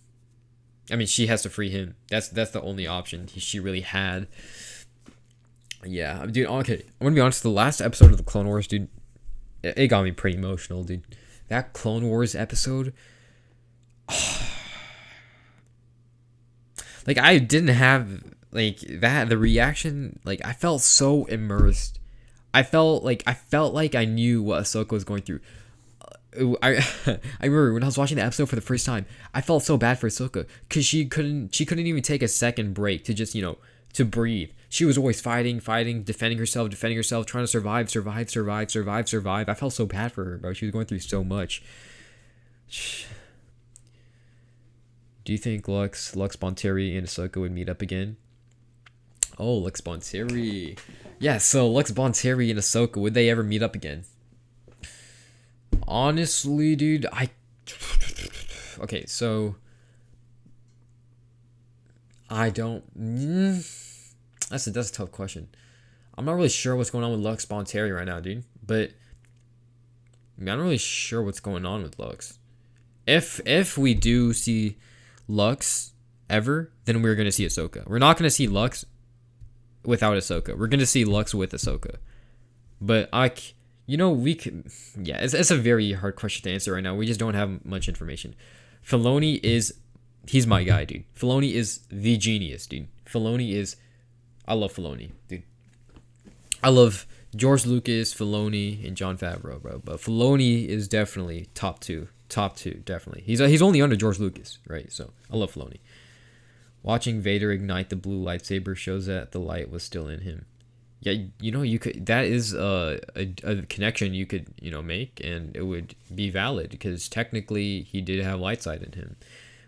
I mean, she has to free him. That's the only option she really had. Yeah, dude. Okay, I'm gonna be honest. The last episode of the Clone Wars, dude, it got me pretty emotional, dude. That Clone Wars episode, like I didn't have like that. The reaction, like I felt so immersed. I felt like I knew what Ahsoka was going through. I I remember when I was watching the episode for the first time, I felt so bad for Ahsoka because she couldn't even take a second break to just, you know, to breathe. She was always fighting, defending herself, trying to survive. I felt so bad for her, bro. She was going through so much. Do you think Lux Bonteri and Ahsoka would meet up again? Oh, Lux Bonteri. Yeah, so Lux Bonteri and Ahsoka, would they ever meet up again? Honestly, dude, okay, so I don't. That's a tough question. I'm not really sure what's going on with Lux Bonteri right now, dude. But I mean, I'm not really sure what's going on with Lux. If we do see Lux ever, then we're gonna see Ahsoka. We're not gonna see Lux without Ahsoka. We're gonna see Lux with Ahsoka. But we can. Yeah, it's a very hard question to answer right now. We just don't have much information. Filoni he's my guy, dude. Filoni is the genius, dude. I love Filoni, dude. I love George Lucas, Filoni, and Jon Favreau, bro. But Filoni is definitely top two, definitely. He's only under George Lucas, right? So I love Filoni. Watching Vader ignite the blue lightsaber shows that the light was still in him. Yeah, you know, you could, that is a connection you could, you know, make, and it would be valid because technically he did have light side in him,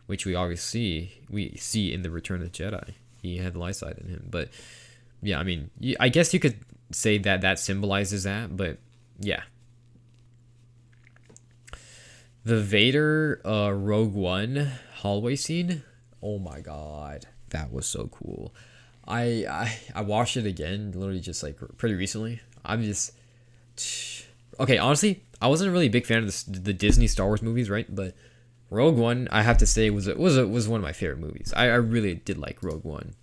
which we see in the Return of the Jedi. He had light side in him, but yeah, I mean, I guess you could say that that symbolizes that, but yeah. The Vader Rogue One hallway scene. Oh my god, that was so cool. I watched it again, literally just like pretty recently. I'm just okay. Honestly, I wasn't really a big fan of the Disney Star Wars movies, right? But Rogue One, I have to say, was one of my favorite movies. I really did like Rogue One.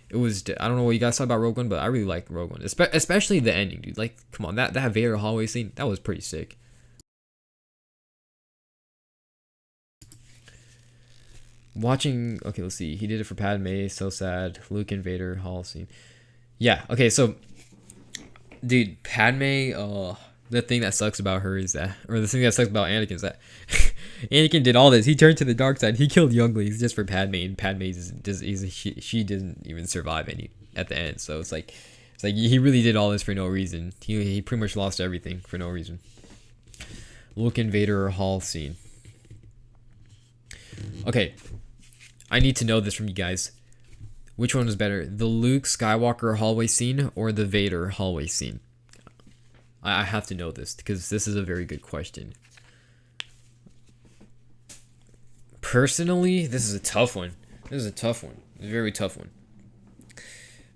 It was, I don't know what you guys thought about Rogue One, but I really liked Rogue One, especially the ending, dude. Like, come on, that Vader hallway scene, that was pretty sick. Watching, okay, let's see. He did it for Padme, so sad. Luke and Vader hall scene. Yeah, okay, so dude, Padme, the thing that sucks about her is that, or the thing that sucks about Anakin is that Anakin did all this. He turned to the dark side. He killed younglings just for Padme, and Padme she didn't even survive any at the end. So it's like he really did all this for no reason. He pretty much lost everything for no reason. Luke and Vader hall scene. Okay, I need to know this from you guys. Which one was better, the Luke Skywalker hallway scene or the Vader hallway scene? I have to know this because this is a very good question. Personally, this is a tough one. This is a tough one. A very tough one.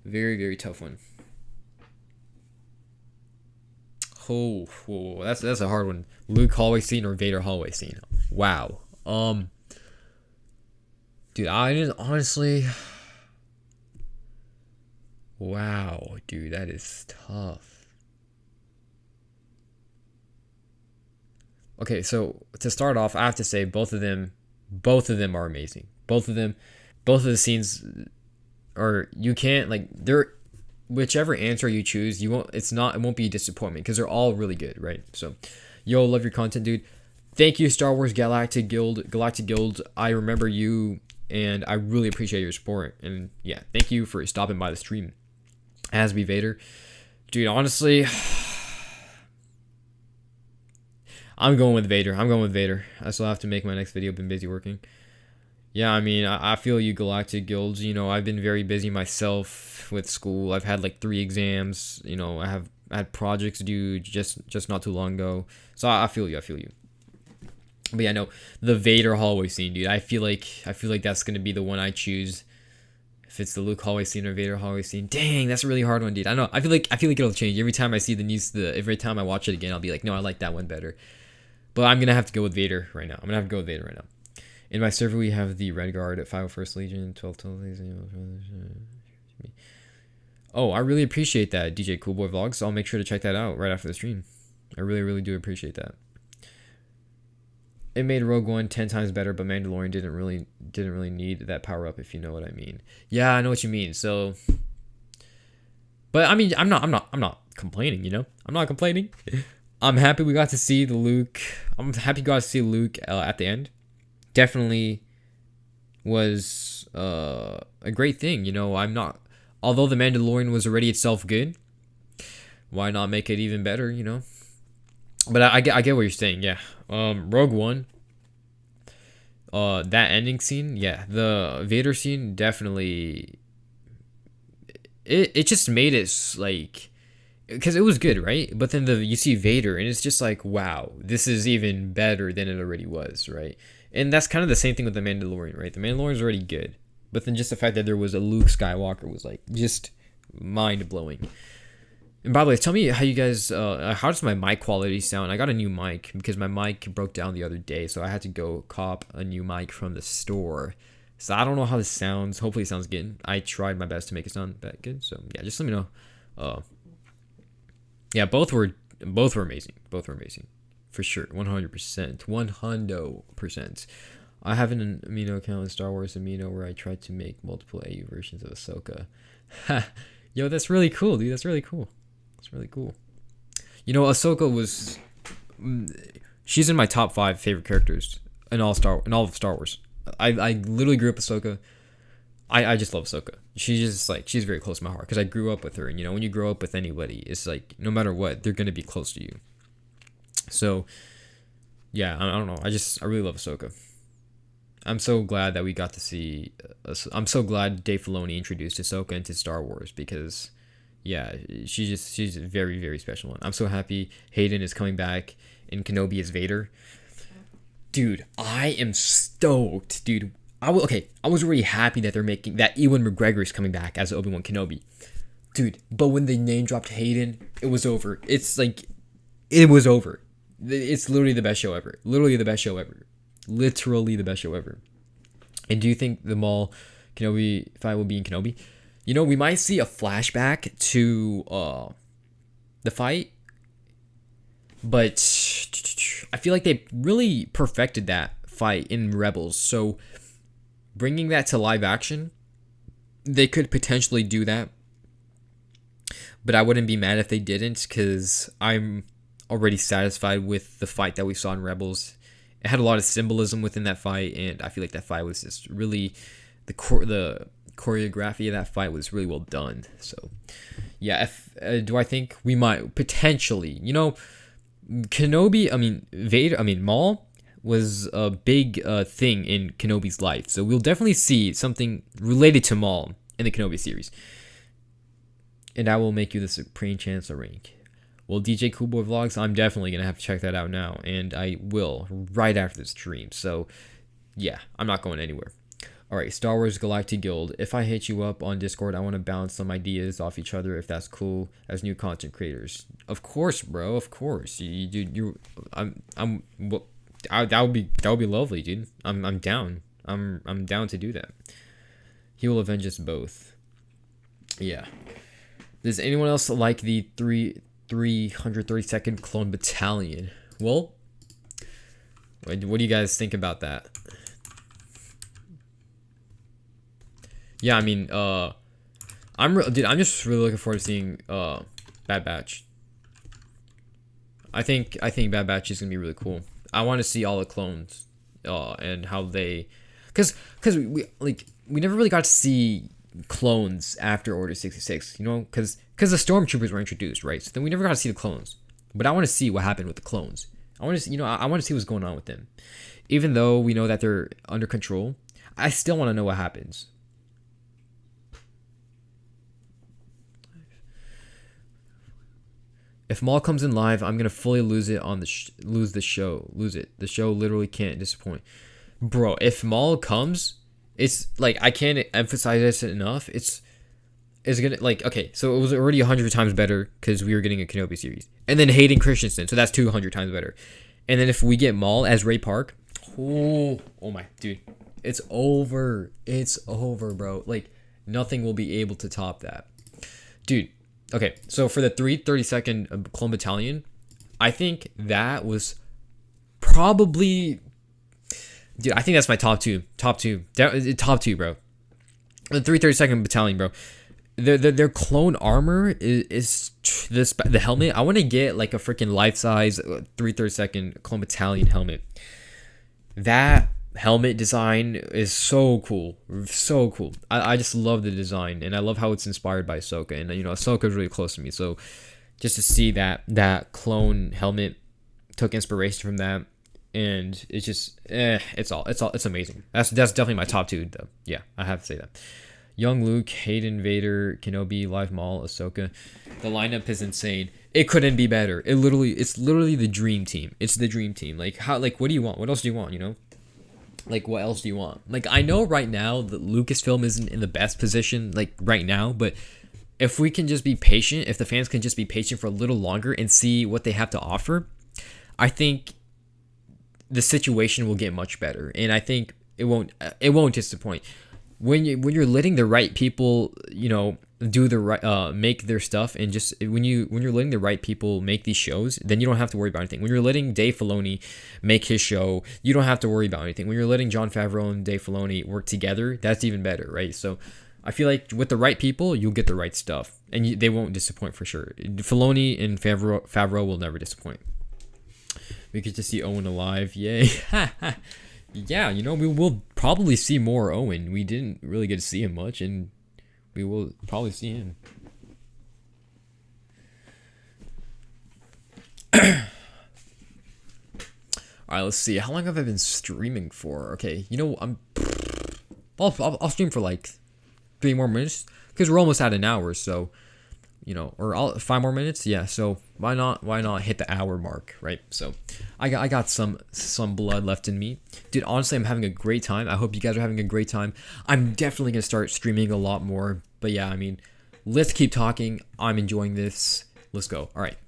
Very, very tough one. Oh, that's a hard one. Luke hallway scene or Vader hallway scene? Wow. Dude, I didn't honestly. Wow, dude, that is tough. Okay, so to start off, I have to say both of them are amazing. Both of the scenes are, you can't like, they're, whichever answer you choose, it won't be a disappointment because they're all really good, right? So, yo, love your content, dude. Thank you, Star Wars Galactic Guild. I remember you, and I really appreciate your support. And yeah, thank you for stopping by the stream. As be Vader, dude. Honestly, I'm going with Vader. I still have to make my next video. Been busy working. Yeah, I mean, I feel you, Galactic Guilds. You know, I've been very busy myself with school. I've had like 3 exams. You know, I had projects due just not too long ago. So I feel you. But yeah, no, the Vader hallway scene, dude. I feel like that's gonna be the one I choose. If it's the Luke hallway scene or Vader hallway scene, dang, that's a really hard one, dude. I know. I feel like it'll change every time I see the news. Every time I watch it again, I'll be like, no, I like that one better. But I'm gonna have to go with Vader right now. In my server, we have the Red Guard at 501st Legion, 12 Legion. Oh, I really appreciate that, DJ Coolboy Vlogs. I'll make sure to check that out right after the stream. I really, really do appreciate that. It made Rogue One 10 times better, but Mandalorian didn't really need that power up, if you know what I mean. Yeah, I know what you mean. So, but I mean, I'm not complaining. You know, I'm not complaining. I'm happy we got to see the Luke. I'm happy we got to see Luke at the end. Definitely was a great thing. You know, although the Mandalorian was already itself good, why not make it even better? You know. But I get what you're saying, yeah. Rogue One, that ending scene, yeah, the Vader scene definitely. It just made it like, because it was good, right? But then you see Vader, and it's just like, wow, this is even better than it already was, right? And that's kind of the same thing with the Mandalorian, right? The Mandalorian's already good, but then just the fact that there was a Luke Skywalker was like just mind blowing. And by the way, tell me how you guys, how does my mic quality sound? I got a new mic because my mic broke down the other day, so I had to go cop a new mic from the store. So I don't know how this sounds. Hopefully it sounds good. I tried my best to make it sound that good. So yeah, just let me know. Yeah, both were amazing. Both were amazing, for sure. 100%. 100%. I have an amino account in Star Wars Amino where I tried to make multiple AU versions of Ahsoka. Yo, that's really cool, dude. That's really cool. It's really cool. You know, Ahsoka was, she's in my top 5 favorite characters in all of Star Wars. I literally grew up Ahsoka. I just love Ahsoka. She's just like, she's very close to my heart because I grew up with her, and you know, when you grow up with anybody, it's like no matter what, they're gonna be close to you. So yeah, I don't know. I really love Ahsoka. I'm so glad that we got to see. I'm so glad Dave Filoni introduced Ahsoka into Star Wars because, yeah, she's a very very special one. I'm so happy Hayden is coming back and Kenobi as Vader. Dude, I am stoked, dude. I was already happy that they're making that Ewan McGregor is coming back as Obi-Wan Kenobi, dude. But when they name dropped Hayden, it was over. It's like, it was over. It's literally the best show ever. Literally the best show ever. Literally the best show ever. And do you think the Maul Kenobi fight will be in Kenobi? You know, we might see a flashback to the fight, but I feel like they really perfected that fight in Rebels. So bringing that to live action, they could potentially do that. But I wouldn't be mad if they didn't, because I'm already satisfied with the fight that we saw in Rebels. It had a lot of symbolism within that fight, and I feel like that fight was just really, the choreography of that fight was really well done. So yeah, do I think we might potentially, you know, Maul was a big thing in Kenobi's life, so we'll definitely see something related to Maul in the Kenobi series. And I will make you the Supreme Chancellor rank. Well, DJ Coolboy Vlogs, I'm definitely going to have to check that out now, and I will right after this stream. So, yeah, I'm not going anywhere. Alright, Star Wars Galactic Guild. If I hit you up on Discord, I want to bounce some ideas off each other, if that's cool, as new content creators. Of course, bro, of course. That would be lovely, dude. I'm down. I'm down to do that. He will avenge us both. Yeah. Does anyone else like the 332nd Clone Battalion? Well, what do you guys think about that? Yeah, I mean, I'm just really looking forward to seeing Bad Batch. I think Bad Batch is gonna be really cool. I want to see all the clones, and how they, cause we never really got to see clones after Order 66, you know, cause the stormtroopers were introduced, right? So then we never got to see the clones. But I want to see what happened with the clones. I want to see what's going on with them. Even though we know that they're under control, I still want to know what happens. If Maul comes in live, I'm gonna fully lose it on lose the show. Lose it. The show literally can't disappoint, bro. If Maul comes, it's like, I can't emphasize this enough. It's gonna, like, okay, so it was already 100 times better because we were getting a Kenobi series, and then Hayden Christensen, so that's 200 times better. And then if we get Maul as Ray Park, oh my dude, it's over, bro. Like, nothing will be able to top that, dude. Okay, so for the 332nd Clone Battalion, I think that was probably, dude, I think that's my top two, bro. The 332nd Battalion, bro. Their clone armor is this, the helmet. I want to get like a freaking life-size 332nd Clone Battalion helmet. That helmet design is so cool, so cool. I just love the design, and I love how it's inspired by Ahsoka, and you know, Ahsoka is really close to me, so just to see that clone helmet took inspiration from that, and it's just it's amazing. That's definitely my top two though. Yeah, I have to say that. Young Luke, Hayden, Vader, Kenobi, Live Maul, Ahsoka. The lineup is insane. It couldn't be better. It's literally the dream team. It's the dream team. Like, what do you want? What else do you want, you know? Like, what else do you want? Like, I know right now that Lucasfilm isn't in the best position, like, right now, but if we can just be patient, if the fans can just be patient for a little longer and see what they have to offer, I think the situation will get much better, and I think it won't disappoint. When you're letting the right people, you know, do the right, make their stuff, and just when you're letting the right people make these shows, then you don't have to worry about anything. When you're letting Dave Filoni make his show, you don't have to worry about anything. When you're letting Jon Favreau and Dave Filoni work together, that's even better, right? So I feel like with the right people, you'll get the right stuff, and they won't disappoint for sure. Filoni and Favreau will never disappoint. We get to see Owen alive, yay! yeah, you know, we will probably see more Owen. We didn't really get to see him much, and we will probably see him. All right, let's see. How long have I been streaming for? Okay, you know, I'll stream for like 3 more minutes because we're almost at an hour. So, you know, or 5 more minutes. Yeah. So why not hit the hour mark, right? So, I got some blood left in me, dude. Honestly, I'm having a great time. I hope you guys are having a great time. I'm definitely gonna start streaming a lot more. But yeah, I mean, let's keep talking. I'm enjoying this. Let's go. All right.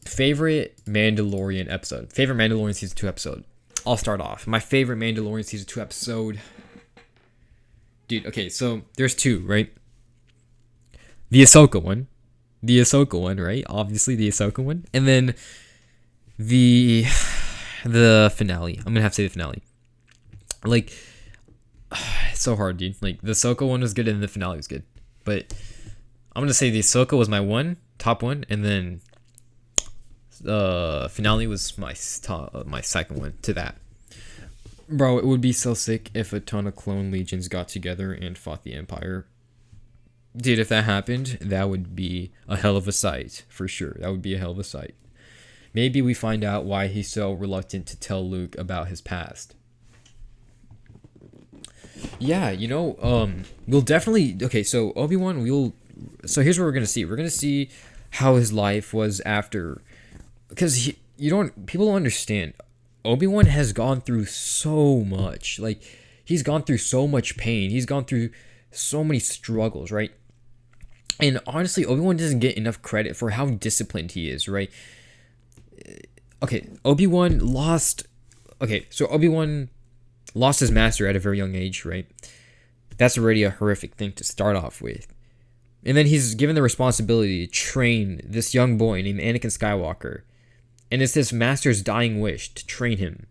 Favorite Mandalorian episode. Favorite Mandalorian season 2 episode. I'll start off. My favorite Mandalorian season 2 episode. Dude, okay, so there's two, right? The Ahsoka one. The Ahsoka one, right? Obviously the Ahsoka one. And then the finale. I'm gonna have to say the finale. Like, it's so hard, dude. Like, the Ahsoka one was good and the finale was good. But I'm gonna say the Ahsoka was my top one, and then finale was my second one to that. Bro, it would be so sick if a ton of clone legions got together and fought the Empire. Dude, if that happened, that would be a hell of a sight, for sure. That would be a hell of a sight. Maybe we find out why he's so reluctant to tell Luke about his past. Yeah, you know, we'll definitely... Okay, so Obi-Wan, so here's what we're going to see. We're going to see how his life was after... Because people don't understand. Obi-Wan has gone through so much. Like, he's gone through so much pain. He's gone through so many struggles, right? And honestly, Obi-Wan doesn't get enough credit for how disciplined he is, right? Okay, Obi-Wan lost his master at a very young age, right? That's already a horrific thing to start off with. And then he's given the responsibility to train this young boy named Anakin Skywalker. And it's his master's dying wish to train him.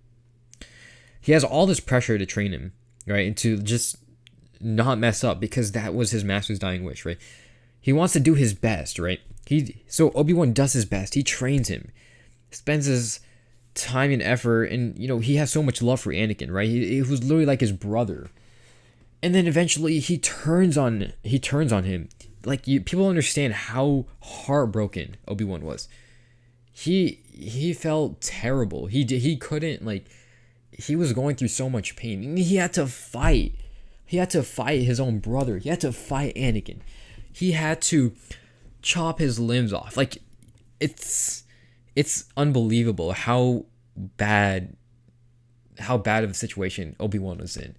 He has all this pressure to train him, right? And to just not mess up because that was his master's dying wish, right? He wants to do his best, right? So Obi-Wan does his best. He trains him. Spends his time and effort, and you know, he has so much love for Anakin, right? He was literally like his brother. And then eventually he turns on him. Like, people understand how heartbroken Obi-Wan was. He felt terrible. He couldn't, like, he was going through so much pain. And he had to fight. He had to fight his own brother. He had to fight Anakin. He had to chop his limbs off. Like, it's unbelievable how bad of a situation Obi-Wan was in.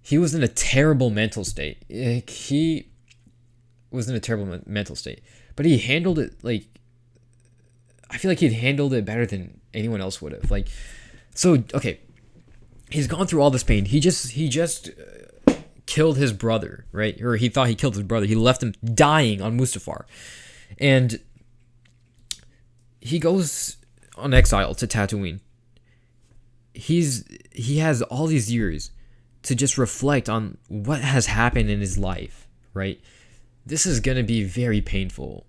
He was in a terrible mental state. He was in a terrible mental state. But he handled it, like, I feel like he'd handled it better than anyone else would have. Like, so, okay, he's gone through all this pain. He just killed his brother, right? Or he thought he killed his brother. He left him dying on Mustafar. And he goes on exile to Tatooine. He has all these years to just reflect on what has happened in his life, right? This is going to be very painful.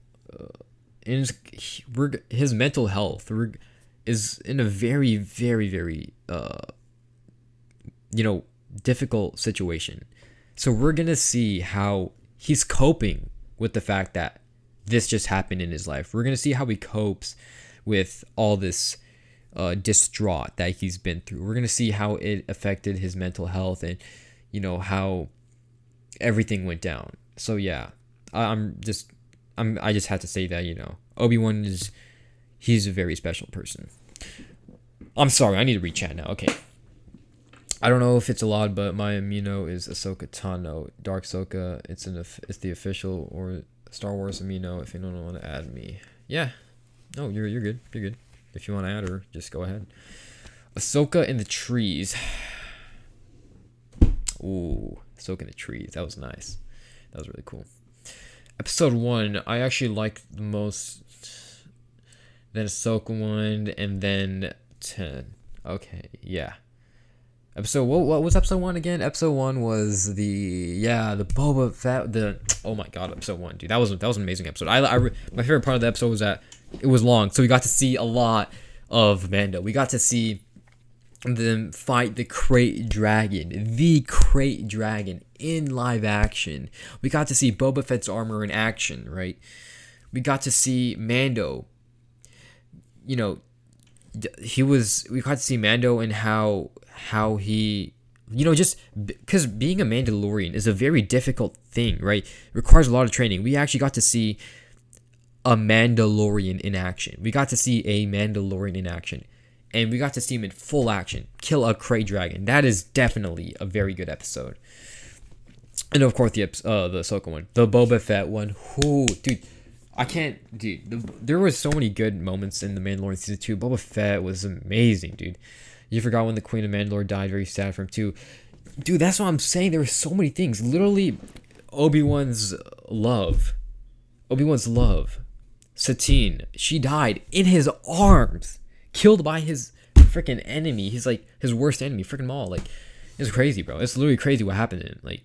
And his mental health is in a very, very, very, difficult situation. So we're going to see how he's coping with the fact that this just happened in his life. We're going to see how he copes with all this distraught that he's been through. We're going to see how it affected his mental health and, you know, how everything went down. So yeah, I just had to say that, you know, Obi-Wan he's a very special person. I'm sorry, I need to read chat now. Okay. I don't know if it's allowed, but my amino is Ahsoka Tano. Dark Ahsoka, it's the official or Star Wars amino if anyone want to add me. Yeah. No, you're good. You're good. If you want to add her, just go ahead. Ahsoka in the trees. Ooh, Ahsoka in the trees. That was nice. That was really cool. Episode 1, I actually liked the most. Then Ahsoka 1, and then 10. Okay, yeah. What was episode 1 again? Episode 1 was the Boba Fett, oh my god, episode 1, dude. That was an amazing episode. My favorite part of the episode was that it was long, so we got to see a lot of Mando. We got to see them fight the Krayt Dragon in live action. We got to see Boba Fett's armor in action, right? We got to see Mando. You know, we got to see Mando and how he, just because being a Mandalorian is a very difficult thing, right? It requires a lot of training. We actually got to see a Mandalorian in action. We got to see a Mandalorian in action. And we got to see him in full action kill a Krayt Dragon. That is definitely a very good episode. And of course, the Ahsoka one, the Boba Fett one. Dude, I can't, dude. There was so many good moments in the Mandalorian season 2. Boba Fett was amazing, dude. You forgot when the Queen of Mandalore died. Very sad for him too, dude. That's what I'm saying. There were so many things. Literally, Obi-Wan's love, Satine. She died in his arms. Killed by his freaking enemy. He's like his worst enemy, freaking Maul. Like, it's crazy, bro. It's literally crazy what happened to him. Like,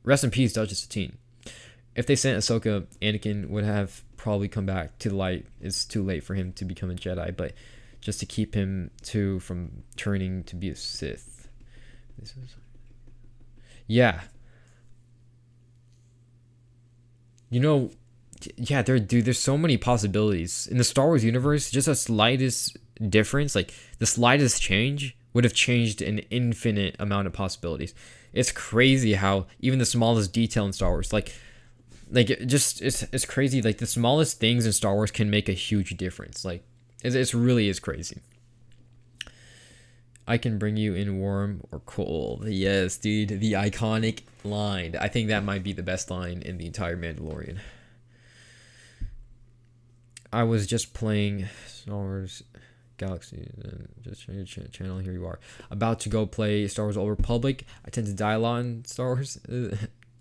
rest in peace, Duchess Satine. If they sent Ahsoka, Anakin would have probably come back to the light. It's too late for him to become a Jedi, but just to keep him from turning to be a Sith. Yeah. Yeah, there's so many possibilities in the Star Wars universe. Just the slightest difference, like the slightest change, would have changed an infinite amount of possibilities. It's crazy how even the smallest detail in Star Wars, it's crazy. Like the smallest things in Star Wars can make a huge difference. Like it really is crazy. I can bring you in warm or cold. Yes, dude, the iconic line. I think that might be the best line in the entire Mandalorian. I was just playing Star Wars Galaxy, and just change your channel. Here you are, about to go play Star Wars Old Republic. I tend to die a lot in Star Wars.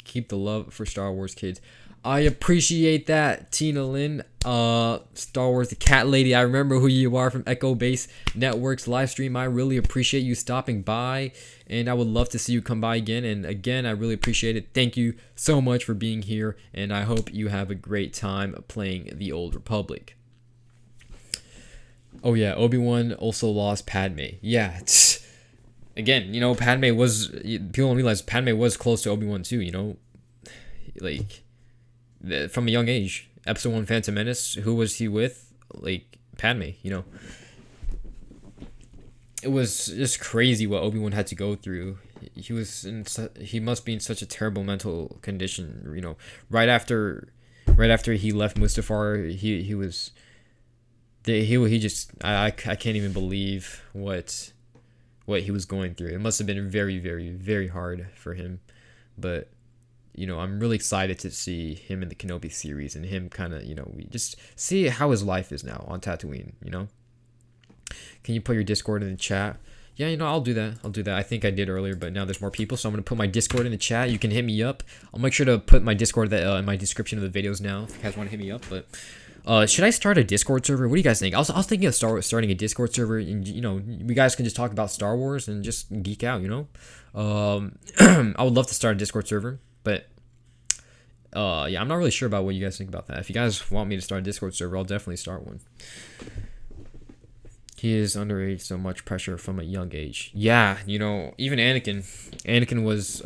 Keep the love for Star Wars, kids. I appreciate that, Tina Lynn. Star Wars, the cat lady. I remember who you are from Echo Base Networks live stream. I really appreciate you stopping by, and I would love to see you come by again. And again, I really appreciate it. Thank you so much for being here, and I hope you have a great time playing the Old Republic. Oh yeah, Obi-Wan also lost Padme. Yeah, again, Padme was, people don't realize Padme was close to Obi-Wan too. Like from a young age. Episode 1 Phantom Menace, who was he with? Like, Padme, It was just crazy what Obi-Wan had to go through. He must be in such a terrible mental condition, Right after he left Mustafar, he just I can't even believe what he was going through. It must have been very, very, very hard for him. But I'm really excited to see him in the Kenobi series and him kind of, we just see how his life is now on Tatooine, Can you put your Discord in the chat? Yeah, I'll do that. I think I did earlier, but now there's more people, so I'm going to put my Discord in the chat. You can hit me up. I'll make sure to put my Discord in my description of the videos now if you guys want to hit me up. But should I start a Discord server? What do you guys think? I was thinking of starting a Discord server, and you guys can just talk about Star Wars and just geek out, I would love to start a Discord server. But yeah, I'm not really sure about what you guys think about that. If you guys want me to start a Discord server, I'll definitely start one. He is underage, so much pressure from a young age. Yeah, even Anakin was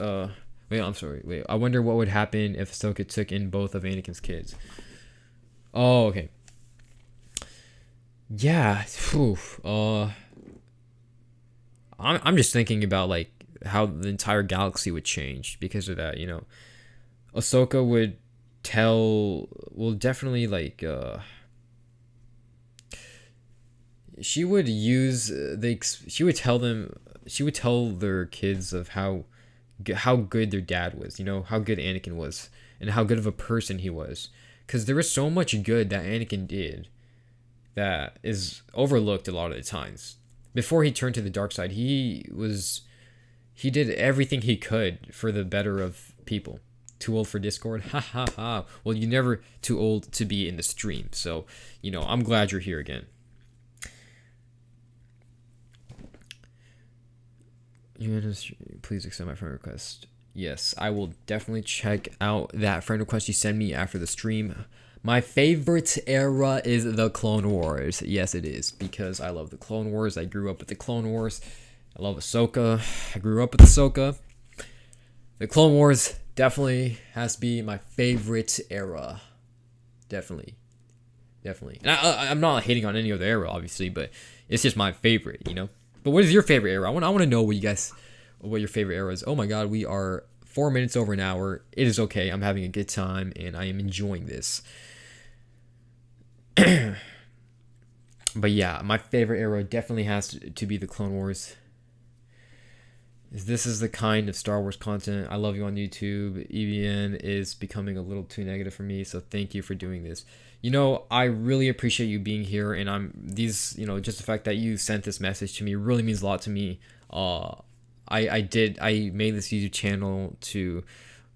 wait, I wonder what would happen if Ahsoka took in both of Anakin's kids. Oh, okay. Yeah, I'm just thinking about like how the entire galaxy would change because of that, Ahsoka would definitely like she would tell their kids of how good their dad was, how good Anakin was and how good of a person he was, because there was so much good that Anakin did that is overlooked a lot of the times. Before he turned to the dark side, he did everything he could for the better of people. Too old for Discord? Ha ha ha. Well, you're never too old to be in the stream. So, I'm glad you're here again. Please accept my friend request. Yes, I will definitely check out that friend request you send me after the stream. My favorite era is the Clone Wars. Yes, it is, because I love the Clone Wars. I grew up with the Clone Wars. I love Ahsoka. I grew up with Ahsoka. The Clone Wars definitely has to be my favorite era. Definitely. Definitely. And I'm not hating on any other era, obviously, but it's just my favorite, you know? But what is your favorite era? I want to know what your favorite era is. Oh my god, we are 4 minutes over an hour. It is okay. I'm having a good time, and I am enjoying this. But yeah, my favorite era definitely has to be the Clone Wars. This is the kind of Star Wars content I love you on YouTube. EVN is becoming a little too negative for me, so thank you for doing this. You know, I really appreciate you being here, and just the fact that you sent this message to me really means a lot to me. I made this YouTube channel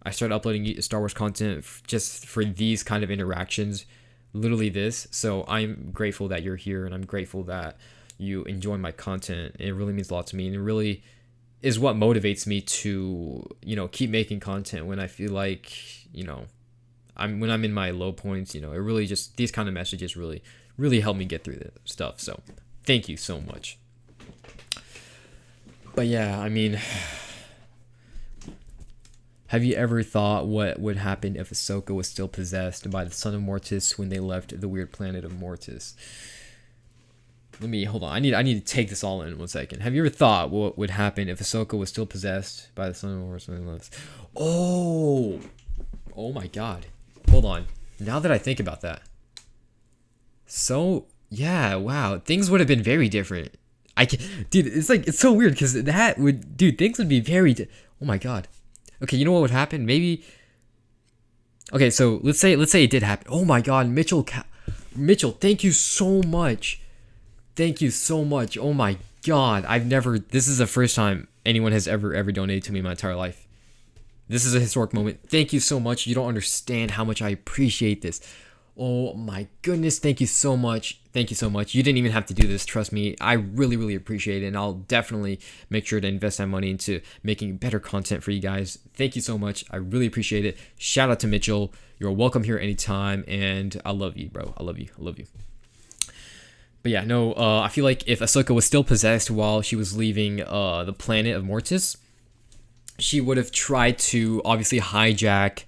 I started uploading Star Wars content just for these kind of interactions, literally this. So I'm grateful that you're here, and I'm grateful that you enjoy my content. It really means a lot to me, and it really is what motivates me to, keep making content when I feel like, when I'm in my low points. It really just, these kind of messages really help me get through the stuff. So thank you so much. But yeah, I mean, have you ever thought what would happen if Ahsoka was still possessed by the son of Mortis when they left the weird planet of Mortis? Hold on. I need to take this all in 1 second. Have you ever thought what would happen if Ahsoka was still possessed by the son of Mortis? Oh my god. Hold on. Now that I think about that. So, yeah, wow. Things would have been very different. Dude, it's so weird because things would be very, oh my god. Okay, you know what would happen? Maybe, okay, so let's say it did happen. Oh my god, Mitchell, thank you so much. Thank you so much. Oh my god, this is the first time anyone has ever donated to me in my entire life. This is a historic moment. Thank you so much. You don't understand how much I appreciate this. Oh my goodness, thank you so much. Thank you so much. You didn't even have to do this, trust me. I really, really appreciate it, and I'll definitely make sure to invest that money into making better content for you guys. Thank you so much. I really appreciate it. Shout out to Mitchell. You're welcome here anytime, and I love you, bro. I love you. But yeah, no, I feel like if Ahsoka was still possessed while she was leaving the planet of Mortis, she would have tried to obviously hijack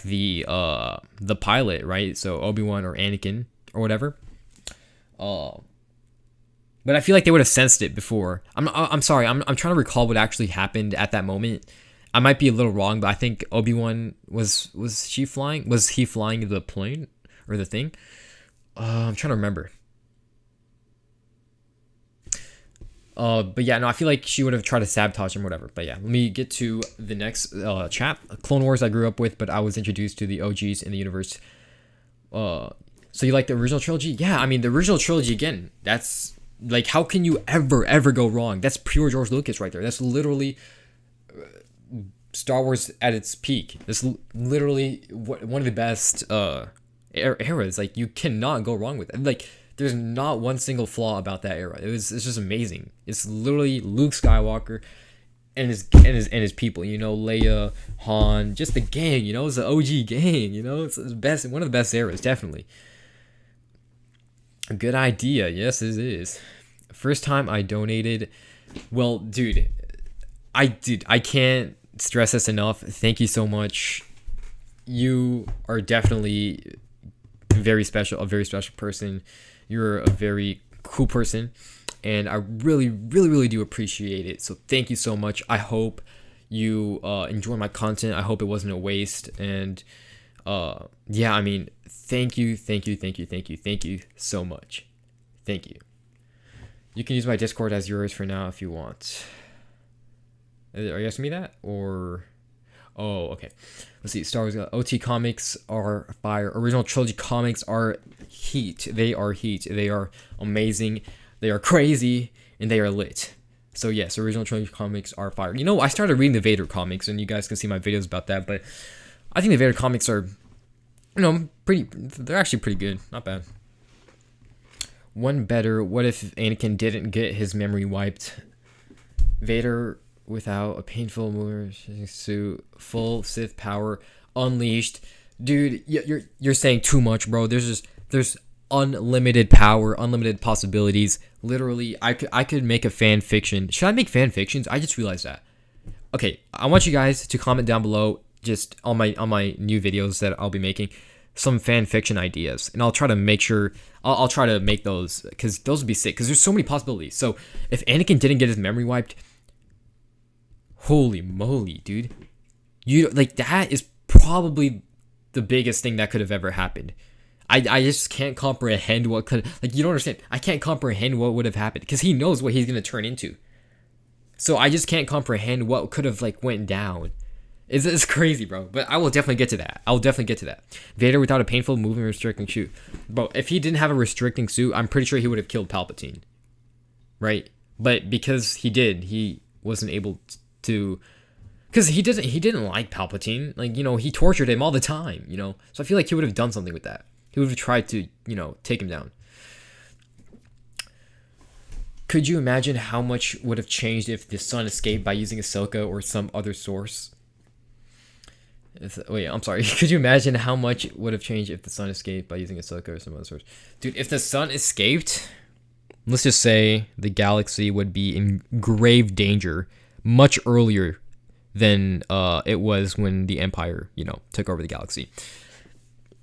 the pilot, right? So Obi-Wan or Anakin or whatever. But I feel like they would have sensed it before. I'm sorry. I'm trying to recall what actually happened at that moment. I might be a little wrong, but I think Obi-Wan was he flying the plane or the thing? I'm trying to remember. But yeah, no, I feel like she would have tried to sabotage him or whatever. But yeah, let me get to the next chat. Clone Wars I grew up with, but I was introduced to the OGs in the universe. So you like the original trilogy? Yeah, I mean, the original trilogy, again, that's, like, how can you ever go wrong? That's pure George Lucas right there. That's literally Star Wars at its peak. That's literally one of the best eras. Like, you cannot go wrong with it. Like, there's not one single flaw about that era. It's just amazing. It's literally Luke Skywalker and his people. Leia, Han, just the gang. It's the OG gang. It's the best, one of the best eras, definitely. A good idea. Yes, it is. First time I donated. Well, dude, I can't stress this enough. Thank you so much. You are definitely a very special person. You're a very cool person, and I really, really, really do appreciate it. So thank you so much. I hope you enjoy my content. I hope it wasn't a waste. And yeah, I mean, thank you so much. Thank you. You can use my Discord as yours for now if you want. Are you asking me that? Or... Oh, okay. Let's see. Star Wars OT comics are fire. Original trilogy comics are heat. They are heat. They are amazing. They are crazy, and they are lit. So yes, original trilogy comics are fire. I started reading the Vader comics, and you guys can see my videos about that. But I think the Vader comics are, pretty. They're actually pretty good. Not bad. One better. What if Anakin didn't get his memory wiped? Vader without a painful suit, full Sith power unleashed. Dude, you're saying too much, bro. There's unlimited power, unlimited possibilities. Literally, I could make a fan fiction. Should I make fan fictions? I just realized that. Okay, I want you guys to comment down below just on my new videos that I'll be making some fan fiction ideas, and I'll try to make sure I'll try to make those, because those would be sick, because there's so many possibilities. So if Anakin didn't get his memory wiped, holy moly, dude, you like that is probably the biggest thing that could have ever happened. I just can't comprehend what could, like, you don't understand. I can't comprehend what would have happened, because he knows what he's gonna turn into. So I just can't comprehend what could have like went down. It's crazy, bro. But I will definitely get to that. I will definitely get to that. Vader without a painful moving restricting suit. Bro, if he didn't have a restricting suit, I'm pretty sure he would have killed Palpatine. Right? But because he did, he wasn't able to, because he didn't like Palpatine. Like, you know, he tortured him all the time, you know. So I feel like he would have done something with that. He would have tried to, you know, take him down. Could you imagine how much would have changed if the sun escaped by using Ahsoka or some other source? Wait, I'm sorry. Could you imagine how much would have changed if the sun escaped by using Ahsoka or some other source? Dude, if the sun escaped, let's just say the galaxy would be in grave danger much earlier than it was when the Empire, you know, took over the galaxy.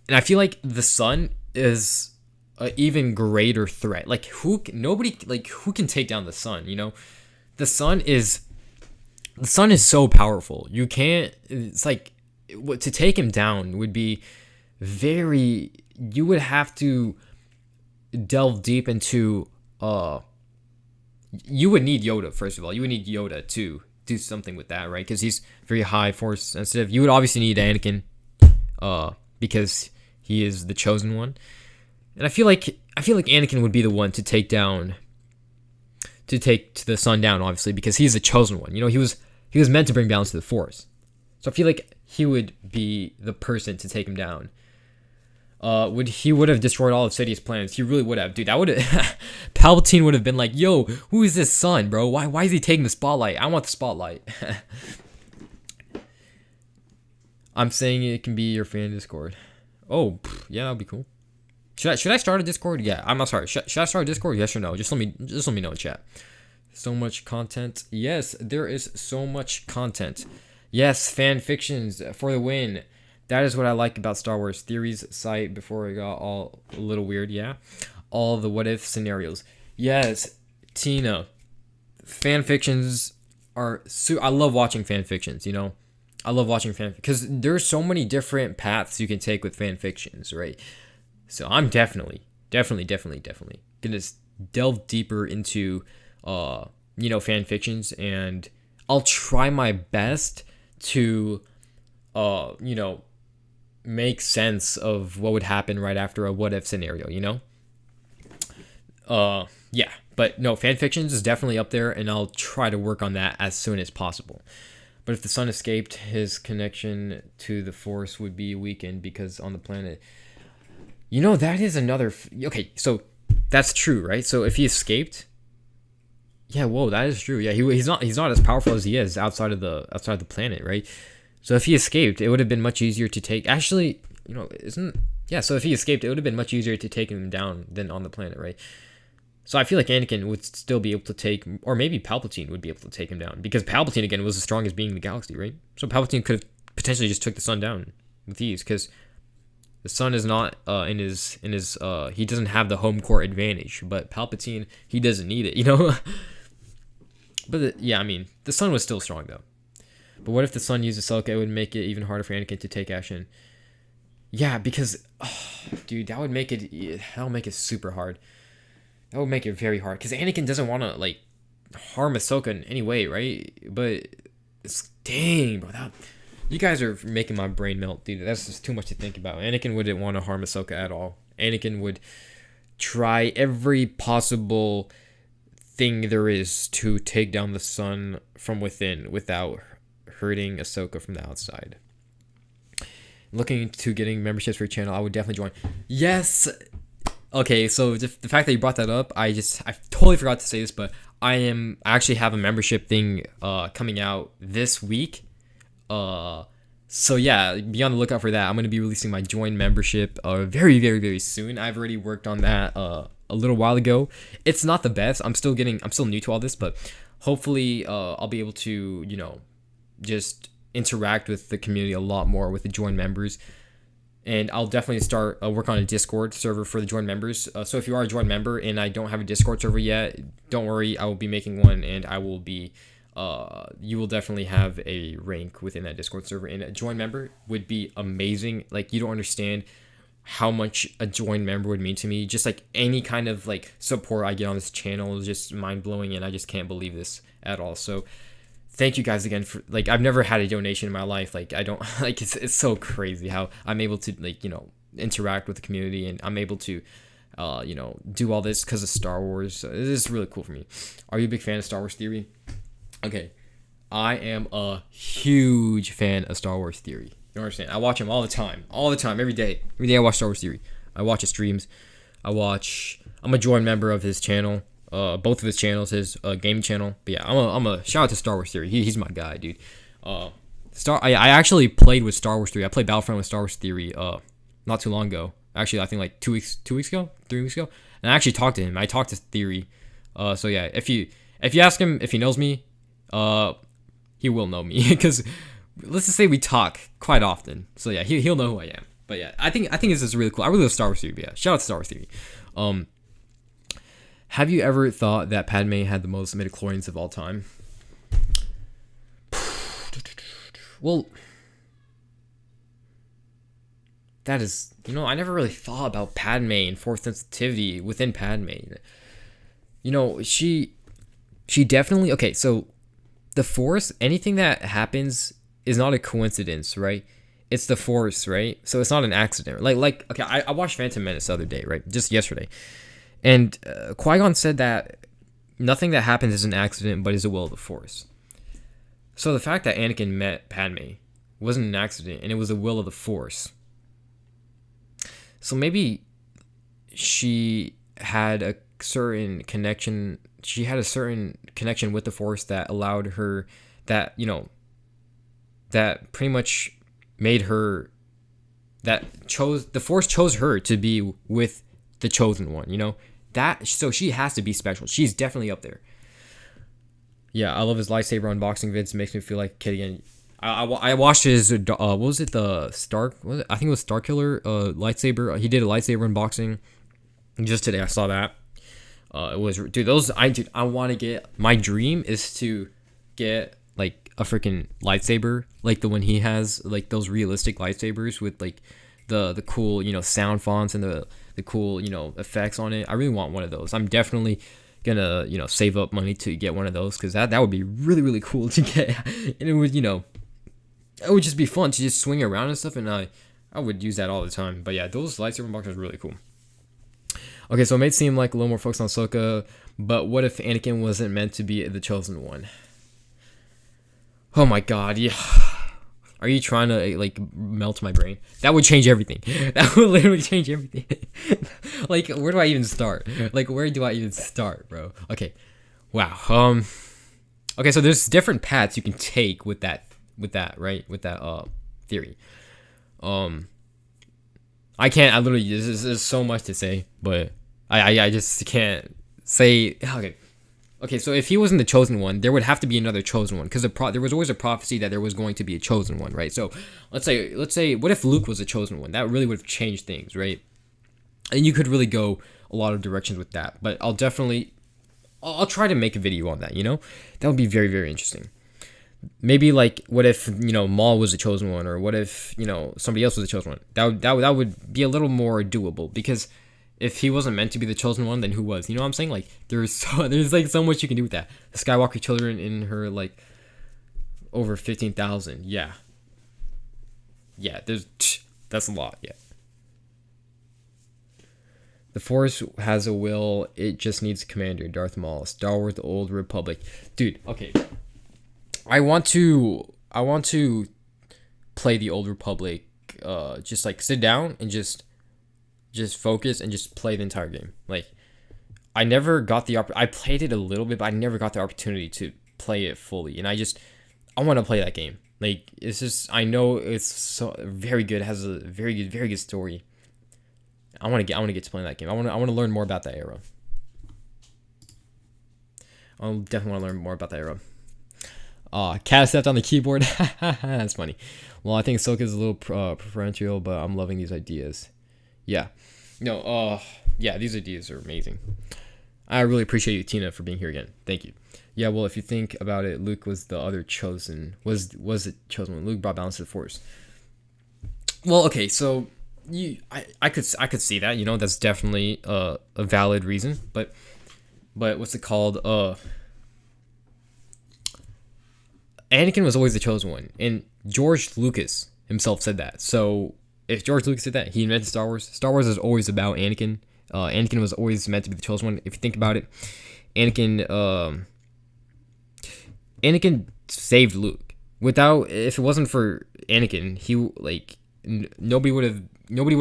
And I feel like the sun is an even greater threat. Like, who can take down the sun, you know? The sun is so powerful. You can't, it's like, to take him down would be very, you would have to delve deep into, you would need Yoda, first of all. You would need Yoda to do something with that, right? Because he's very high force sensitive. You would obviously need Anakin, because he is the chosen one. And I feel like Anakin would be the one to take the sun down, obviously, because he's the chosen one. You know, he was meant to bring balance to the force. So I feel like he would be the person to take him down. He would have destroyed all of Sidious's plans. He really would have. Dude, that would have Palpatine would have been like, yo, who is this son, bro? Why is he taking the spotlight? I want the spotlight. I'm saying it can be your fan Discord. Oh, yeah, that'd be cool. Should I start a Discord? Yeah, I'm not sorry. Should I start a Discord? Yes or no? Just let me know in chat. So much content. Yes, there is so much content. Yes, fan fictions for the win. That is what I like about Star Wars theories site before it got all a little weird, yeah? All the what if scenarios. Yes, Tina. Fan fictions are I love watching fan fictions, you know? I love watching fan because there's so many different paths you can take with fan fictions, right? So I'm definitely gonna delve deeper into you know, fan fictions, and I'll try my best to you know, make sense of what would happen right after a what if scenario, you know? Yeah, but no, fan fictions is definitely up there, and I'll try to work on that as soon as possible. But if the sun escaped, his connection to the force would be weakened because on the planet, you know, that is another okay, so that's true, right? So if he escaped, yeah, whoa, that is true. Yeah, he's not as powerful as he is outside of the planet, right? So if he escaped, it would have been much easier to take. Actually, you know, so if he escaped, it would have been much easier to take him down than on the planet, right? So I feel like Anakin would still be able to take, or maybe Palpatine would be able to take him down, because Palpatine again was the strongest being in the galaxy, right? So Palpatine could have potentially just took the sun down with ease, because the sun is not in his he doesn't have the home court advantage, but Palpatine, he doesn't need it, you know. But yeah, I mean, the sun was still strong though. But what if the sun used Ahsoka? It would make it even harder for Anakin to take action. Yeah, because, dude, that would make it super hard. That would make it very hard, because Anakin doesn't want to like harm Ahsoka in any way, right? But dang, bro, you guys are making my brain melt, dude. That's just too much to think about. Anakin wouldn't want to harm Ahsoka at all. Anakin would try every possible thing there is to take down the sun from within without hurting Ahsoka from the outside. Looking into getting memberships for your channel, I would definitely join. Yes. Okay, so the fact that you brought that up, I totally forgot to say this, but I actually have a membership thing coming out this week. So yeah, be on the lookout for that. I'm gonna be releasing my join membership very very very soon. I've already worked on that a little while ago. It's not the best. I'm still new to all this, but hopefully I'll be able to just interact with the community a lot more with the join members. And I'll definitely start work on a Discord server for the join members. So if you are a join member and I don't have a Discord server yet, don't worry. I will be making one, and I will be. You will definitely have a rank within that Discord server. And a join member would be amazing. Like, you don't understand how much a join member would mean to me. Just like any kind of like support I get on this channel is just mind blowing, and I just can't believe this at all. So thank you guys again for, like, I've never had a donation in my life. Like, I don't like, it's so crazy how I'm able to, like, interact with the community, and I'm able to do all this because of Star Wars. So this is really cool for me. Are you a big fan of Star Wars Theory? Okay, I am a huge fan of Star Wars Theory. You don't understand? I watch him all the time, every day. Every day I watch Star Wars Theory. I watch his streams. I'm a joint member of his channel. Both of his channels, his game channel. But yeah, I'm a shout out to Star Wars Theory. He's my guy, dude. I actually played with Star Wars Theory. I played Battlefront with Star Wars Theory not too long ago. Actually, I think like 3 weeks ago, and I actually talked to him. I talked to Theory. So yeah, if you ask him if he knows me, he will know me because let's just say we talk quite often. So yeah, he'll know who I am. But yeah, I think this is really cool. I really love Star Wars Theory. But yeah, shout out to Star Wars Theory. Have you ever thought that Padme had the most midichlorians of all time? Well, that is, I never really thought about Padme and force sensitivity within Padme. She definitely, okay, so the Force, anything that happens is not a coincidence, right? It's the Force, right? So it's not an accident. Like okay, I watched Phantom Menace the other day, right? Just yesterday. And Qui-Gon said that nothing that happens is an accident, but is the will of the Force. So the fact that Anakin met Padme wasn't an accident, and it was the will of the Force. So maybe she had a certain connection. She had a certain connection with the Force that allowed her, that pretty much made her, the Force chose her to be with the chosen one, so she has to be special. She's definitely up there. Yeah, I love his lightsaber unboxing vids. It makes me feel like a kid again. I watched his what was it, the I think it was Starkiller lightsaber. He did a lightsaber unboxing just today. I saw that. It was, dude, I want to get, my dream is to get like a freaking lightsaber like the one he has, like those realistic lightsabers with like the cool sound fonts and the cool effects on it. I really want one of those. I'm definitely gonna save up money to get one of those, because that would be really really cool to get, and it would just be fun to just swing around and stuff, and I would use that all the time. But yeah, those lightsaber unboxings are really cool. Okay, so it may seem like a little more focused on Ahsoka, but what if Anakin wasn't meant to be the chosen one? Oh my god, yeah. Are you trying to like melt my brain? That would change everything. That would literally change everything. Like, where do I even start? Bro? Okay. Wow. Okay, so there's different paths you can take with that, right? With that theory. I literally, there's so much to say, but I just can't say. Okay, so if he wasn't the chosen one, there would have to be another chosen one, because there was always a prophecy that there was going to be a chosen one, right? So let's say, what if Luke was a chosen one? That really would have changed things, right? And you could really go a lot of directions with that, but I'll try to make a video on that. That would be very very interesting. Maybe like, what if Maul was the chosen one, or what if somebody else was the chosen one? That would be a little more doable, because if he wasn't meant to be the chosen one, then who was? You know what I'm saying? Like, there's like so much you can do with that. The Skywalker children in her, like, over 15,000. Yeah, that's a lot. Yeah. The Force has a will. It just needs a commander. Darth Maul. Star Wars: The Old Republic. Dude, okay. I want to play the Old Republic. Just like sit down and just focus and just play the entire game. Like, I never got I played it a little bit, but I never got the opportunity to play it fully. And I want to play that game. Like it's just I know it's so very good. It has a very good story. I want to get to playing that game. I want to learn more about that era. I definitely want to learn more about that era. Cat stepped on the keyboard. That's funny. Well, I think Ahsoka is a little preferential, but I'm loving these ideas. Yeah. No, yeah, these ideas are amazing. I really appreciate you, Tina, for being here again. Thank you. Yeah, well, if you think about it, Luke was the other chosen. Was it chosen when Luke brought balance to the Force? Well, okay, so I could see that. That's definitely a valid reason. But what's it called? Anakin was always the chosen one, and George Lucas himself said that. So if George Lucas said that, he invented Star Wars. Star Wars is always about Anakin. Anakin was always meant to be the chosen one. If you think about it, Anakin saved Luke. If it wasn't for Anakin, nobody would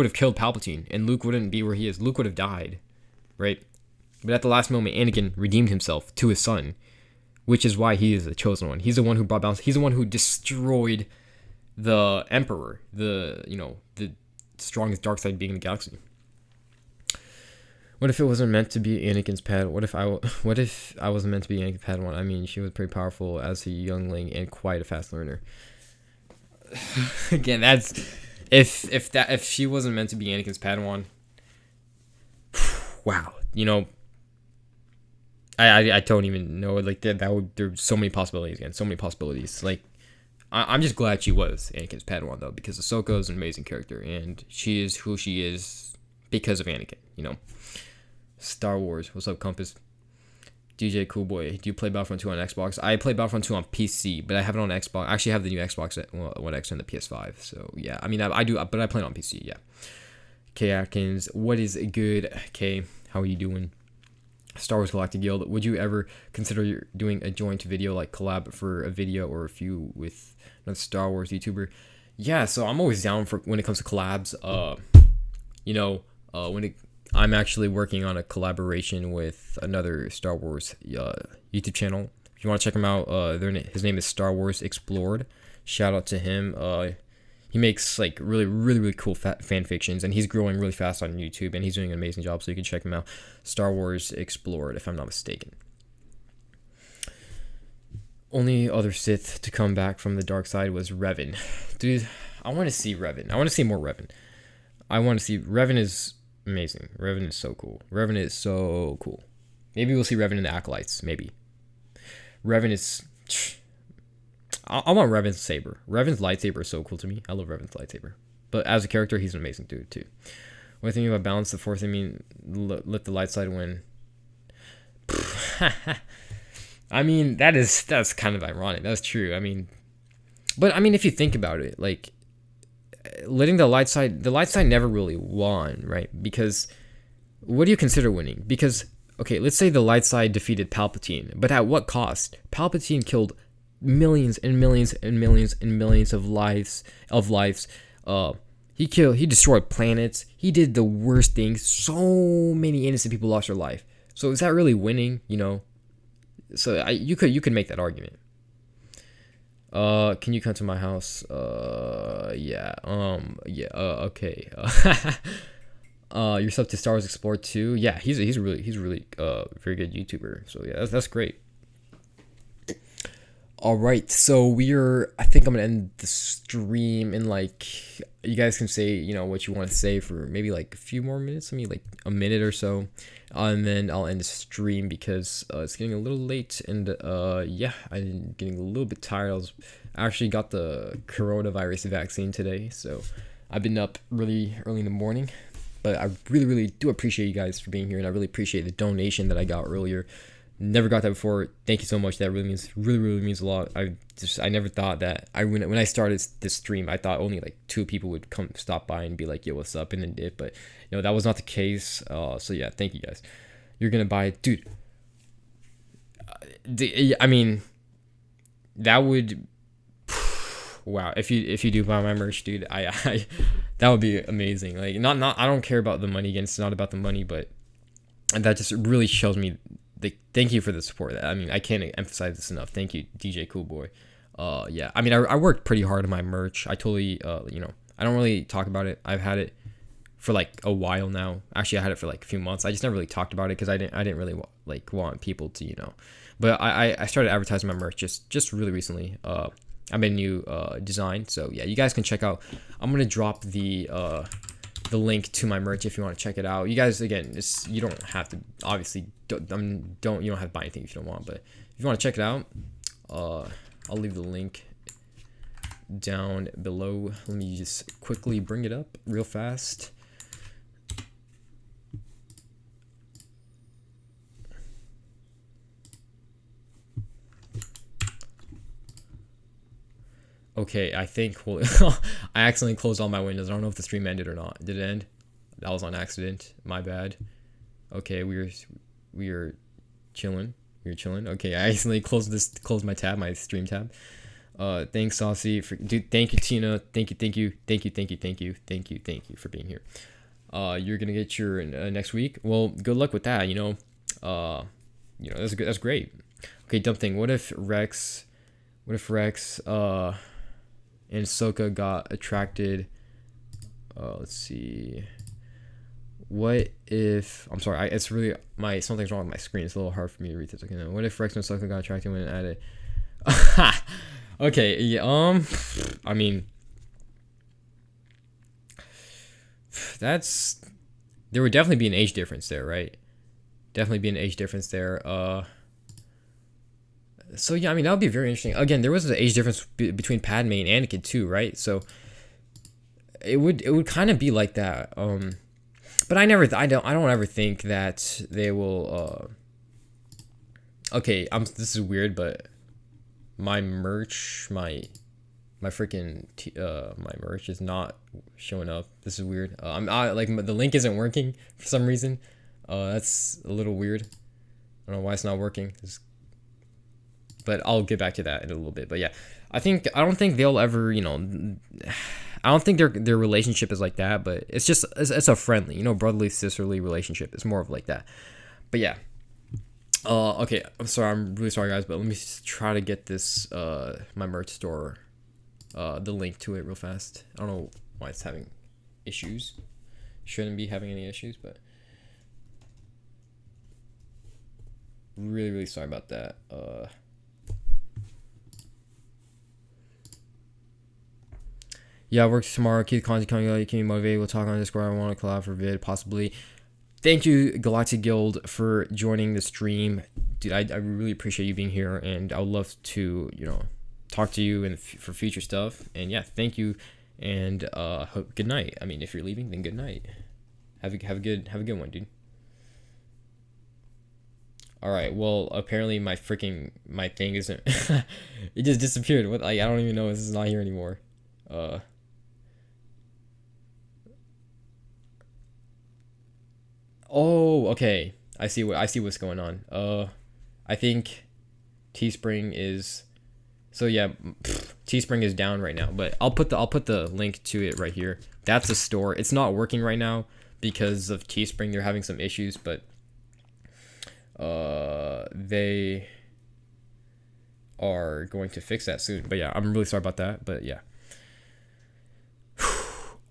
have killed Palpatine, and Luke wouldn't be where he is. Luke would have died, right? But at the last moment, Anakin redeemed himself to his son, which is why he is the chosen one. He's the one who brought balance. He's the one who destroyed the Emperor, the strongest dark side being in the galaxy. What if it wasn't meant to be Anakin's pad? What if I wasn't meant to be Anakin's Padawan? I mean, she was pretty powerful as a youngling and quite a fast learner. Again, that's if she wasn't meant to be Anakin's Padawan. Wow, I don't even know. Like there's so many possibilities again. So many possibilities. Like I'm just glad she was Anakin's Padawan though, because Ahsoka is an amazing character and she is who she is because of Anakin. Star Wars. What's up, Compass? DJ Cool Boy. Do you play Battlefront 2 on Xbox? I play Battlefront 2 on PC, but I have it on Xbox. I actually have the new Xbox One X and the PS5. So yeah, I mean I do, but I play it on PC. Yeah. K Atkins, what is good? K, how are you doing? Star Wars Galactic Guild. Would you ever consider doing a joint video, like collab for a video or a few with another Star Wars YouTuber? Yeah, so I'm always down for when it comes to collabs. I'm actually working on a collaboration with another Star Wars YouTube channel. If you want to check him out, his name is Star Wars Explored. Shout out to him. He makes like really cool fan fictions, and he's growing really fast on YouTube, and he's doing an amazing job. So you can check him out. Star Wars Explored, if I'm not mistaken. Only other Sith to come back from the dark side was Revan. Dude, I want to see Revan. I want to see more Revan. Revan is amazing. Revan is so cool. Maybe we'll see Revan in the Acolytes. Maybe. Revan is. I want Revan's saber. Revan's lightsaber is so cool to me. I love Revan's lightsaber. But as a character, he's an amazing dude too. When I think about balance the Force, I mean, let the light side win. I mean, that's kind of ironic. That's true. I mean, if you think about it, like letting the light side never really won, right? Because what do you consider winning? Because okay, let's say the light side defeated Palpatine, but at what cost? Palpatine killed millions and millions and millions and millions of lives. He destroyed planets. He did the worst things. So many innocent people lost their life. So is that really winning? So you could make that argument. Can you come to my house? Okay. You're sub to Star Wars Explorer 2. Yeah, he's a really very good YouTuber. So yeah, that's great. All right, so I think I'm gonna end the stream in you guys can say what you want to say for maybe like a few more minutes, like a minute or so, and then I'll end the stream because it's getting a little late, and yeah, I'm getting a little bit tired. I actually got the coronavirus vaccine today, so I've been up really early in the morning, but I really do appreciate you guys for being here, and I really appreciate the donation that I got earlier. Never got that before. Thank you so much. That really means a lot. I never thought that when I started this stream, I thought only like 2 people would stop by and be like, yo, what's up, and then dip, but that was not the case. So yeah, thank you guys. You're gonna buy it, dude. I mean, that would wow. If you do buy my merch, dude, I that would be amazing. Like not I don't care about the money again. It's not about the money, but that just really shows me. Thank you for the support. I mean, I can't emphasize this enough. Thank you, DJ Cool Boy. Yeah, I mean, I worked pretty hard on my merch. I totally, I don't really talk about it. I've had it for like a while now. Actually, I had it for like a few months. I just never really talked about it because I didn't really want people to, But I started advertising my merch just really recently. I made a new design, so yeah, you guys can check out. I'm gonna drop the link to my merch if you want to check it out. You guys, again, you don't have to, obviously you don't have to buy anything if you don't want, but if you want to check it out, I'll leave the link down below. Let me just quickly bring it up real fast. Okay, I think I accidentally closed all my windows. I don't know if the stream ended or not. Did it end? That was on accident. My bad. Okay, we are chilling. We are chilling. Okay, I accidentally closed my tab, my stream tab. Thanks, Saucy. Dude, thank you, Tina. Thank you for being here. You're gonna get your next week. Well, good luck with that. That's great. Okay, dumb thing. What if Rex and Ahsoka got attracted? Let's see. What if, I'm sorry, it's really something's wrong with my screen. It's a little hard for me to read this. Okay, what if Rex and Ahsoka got attracted when added? Okay, yeah, I mean, there would definitely be an age difference there, right? Definitely be an age difference there. So yeah, I mean, that would be very interesting. Again, there was an age difference between Padme and Anakin too, right? So it would kind of be like that. But I don't ever think that they will. Okay, this is weird, but my merch, my freaking my merch is not showing up. This is weird. Like the link isn't working for some reason. That's a little weird. I don't know why it's not working. But I'll get back to that in a little bit. But yeah, I don't think they'll ever, I don't think their relationship is like that, but it's a friendly, brotherly, sisterly relationship. It's more of like that. But yeah. Okay, I'm really sorry guys, but let me try to get this my merch store the link to it real fast. I don't know why it's having issues. Shouldn't be having any issues, but really sorry about that. Yeah, work tomorrow. Keep the content coming out. You can be motivated. We'll talk on Discord. I want to collab for vid, possibly. Thank you, Galactic Guild, for joining the stream. Dude, I really appreciate you being here, and I would love to, talk to you for future stuff. And yeah, thank you, and good night. I mean, if you're leaving, then good night. Have a good one, dude. All right. Well, apparently my thing isn't. It just disappeared. What? I don't even know. This is not here anymore. Oh, okay. I see what's going on. I think Teespring is, so yeah, Teespring is down right now, but I'll put the link to it right here. That's a store. It's not working right now because of Teespring. They're having some issues, but they are going to fix that soon. But yeah, I'm really sorry about that, but yeah.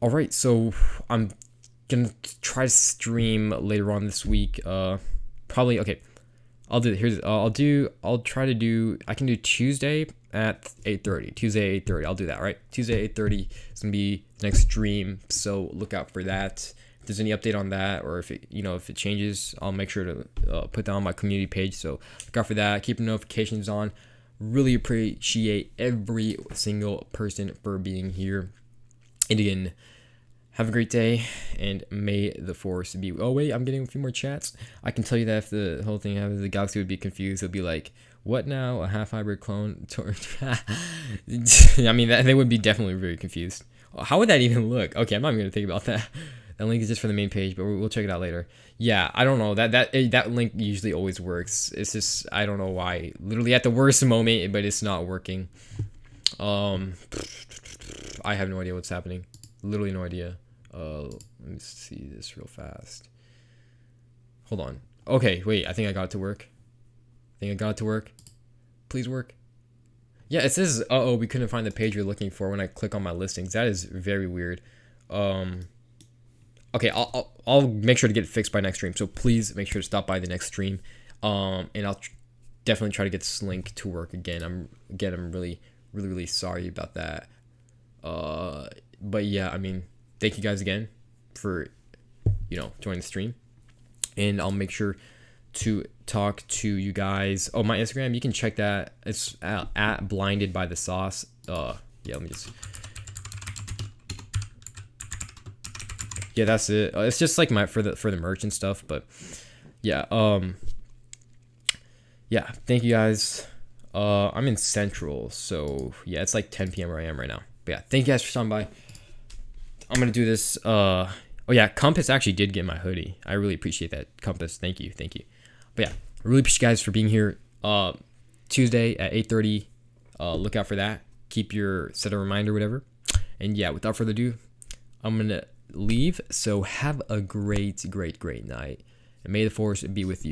All right, so I'm gonna try to stream later on this week. Probably, okay, I'll do I can do Tuesday at 8:30. Tuesday 8:30. I'll do that, right? Tuesday 8:30 is gonna be the next stream, so look out for that. If there's any update on that, or if it changes, I'll make sure to put that on my community page. So look out for that. Keep the notifications on. Really appreciate every single person for being here. And again, have a great day, and may the force be. Oh wait, I'm getting a few more chats. I can tell you that if the whole thing happens, the galaxy would be confused. It'll be like, what now? A half hybrid clone? I mean, they would be definitely very confused. How would that even look? Okay, I'm not even gonna think about that. That link is just for the main page, but we'll check it out later. Yeah, I don't know. That link usually always works. It's just, I don't know why. Literally at the worst moment, but it's not working. I have no idea what's happening. Literally no idea. Let me see this real fast. Hold on. Okay, wait. I think I got it to work. Please work. Yeah, it says, "Uh-oh, we couldn't find the page you're looking for" when I click on my listings. That is very weird. Um, okay, I'll make sure to get it fixed by next stream. So please make sure to stop by the next stream. And I'll definitely try to get this link to work again. I'm really sorry about that. But yeah, I mean, thank you guys again for joining the stream, and I'll make sure to talk to you guys. Oh, my Instagram, you can check that. It's at blinded by the sauce. Yeah, let me just. Yeah, that's it. It's just like for the merch and stuff, but yeah. Yeah, thank you guys. I'm in Central, so yeah, it's like 10 p.m. where I am right now. But yeah, thank you guys for stopping by. I'm gonna do this. Oh yeah, Compass actually did get my hoodie. I really appreciate that, Compass. Thank you. But yeah, I really appreciate you guys for being here. Tuesday at 8:30. Look out for that. Set a reminder, whatever. And yeah, without further ado, I'm gonna leave. So have a great night, and may the force be with you.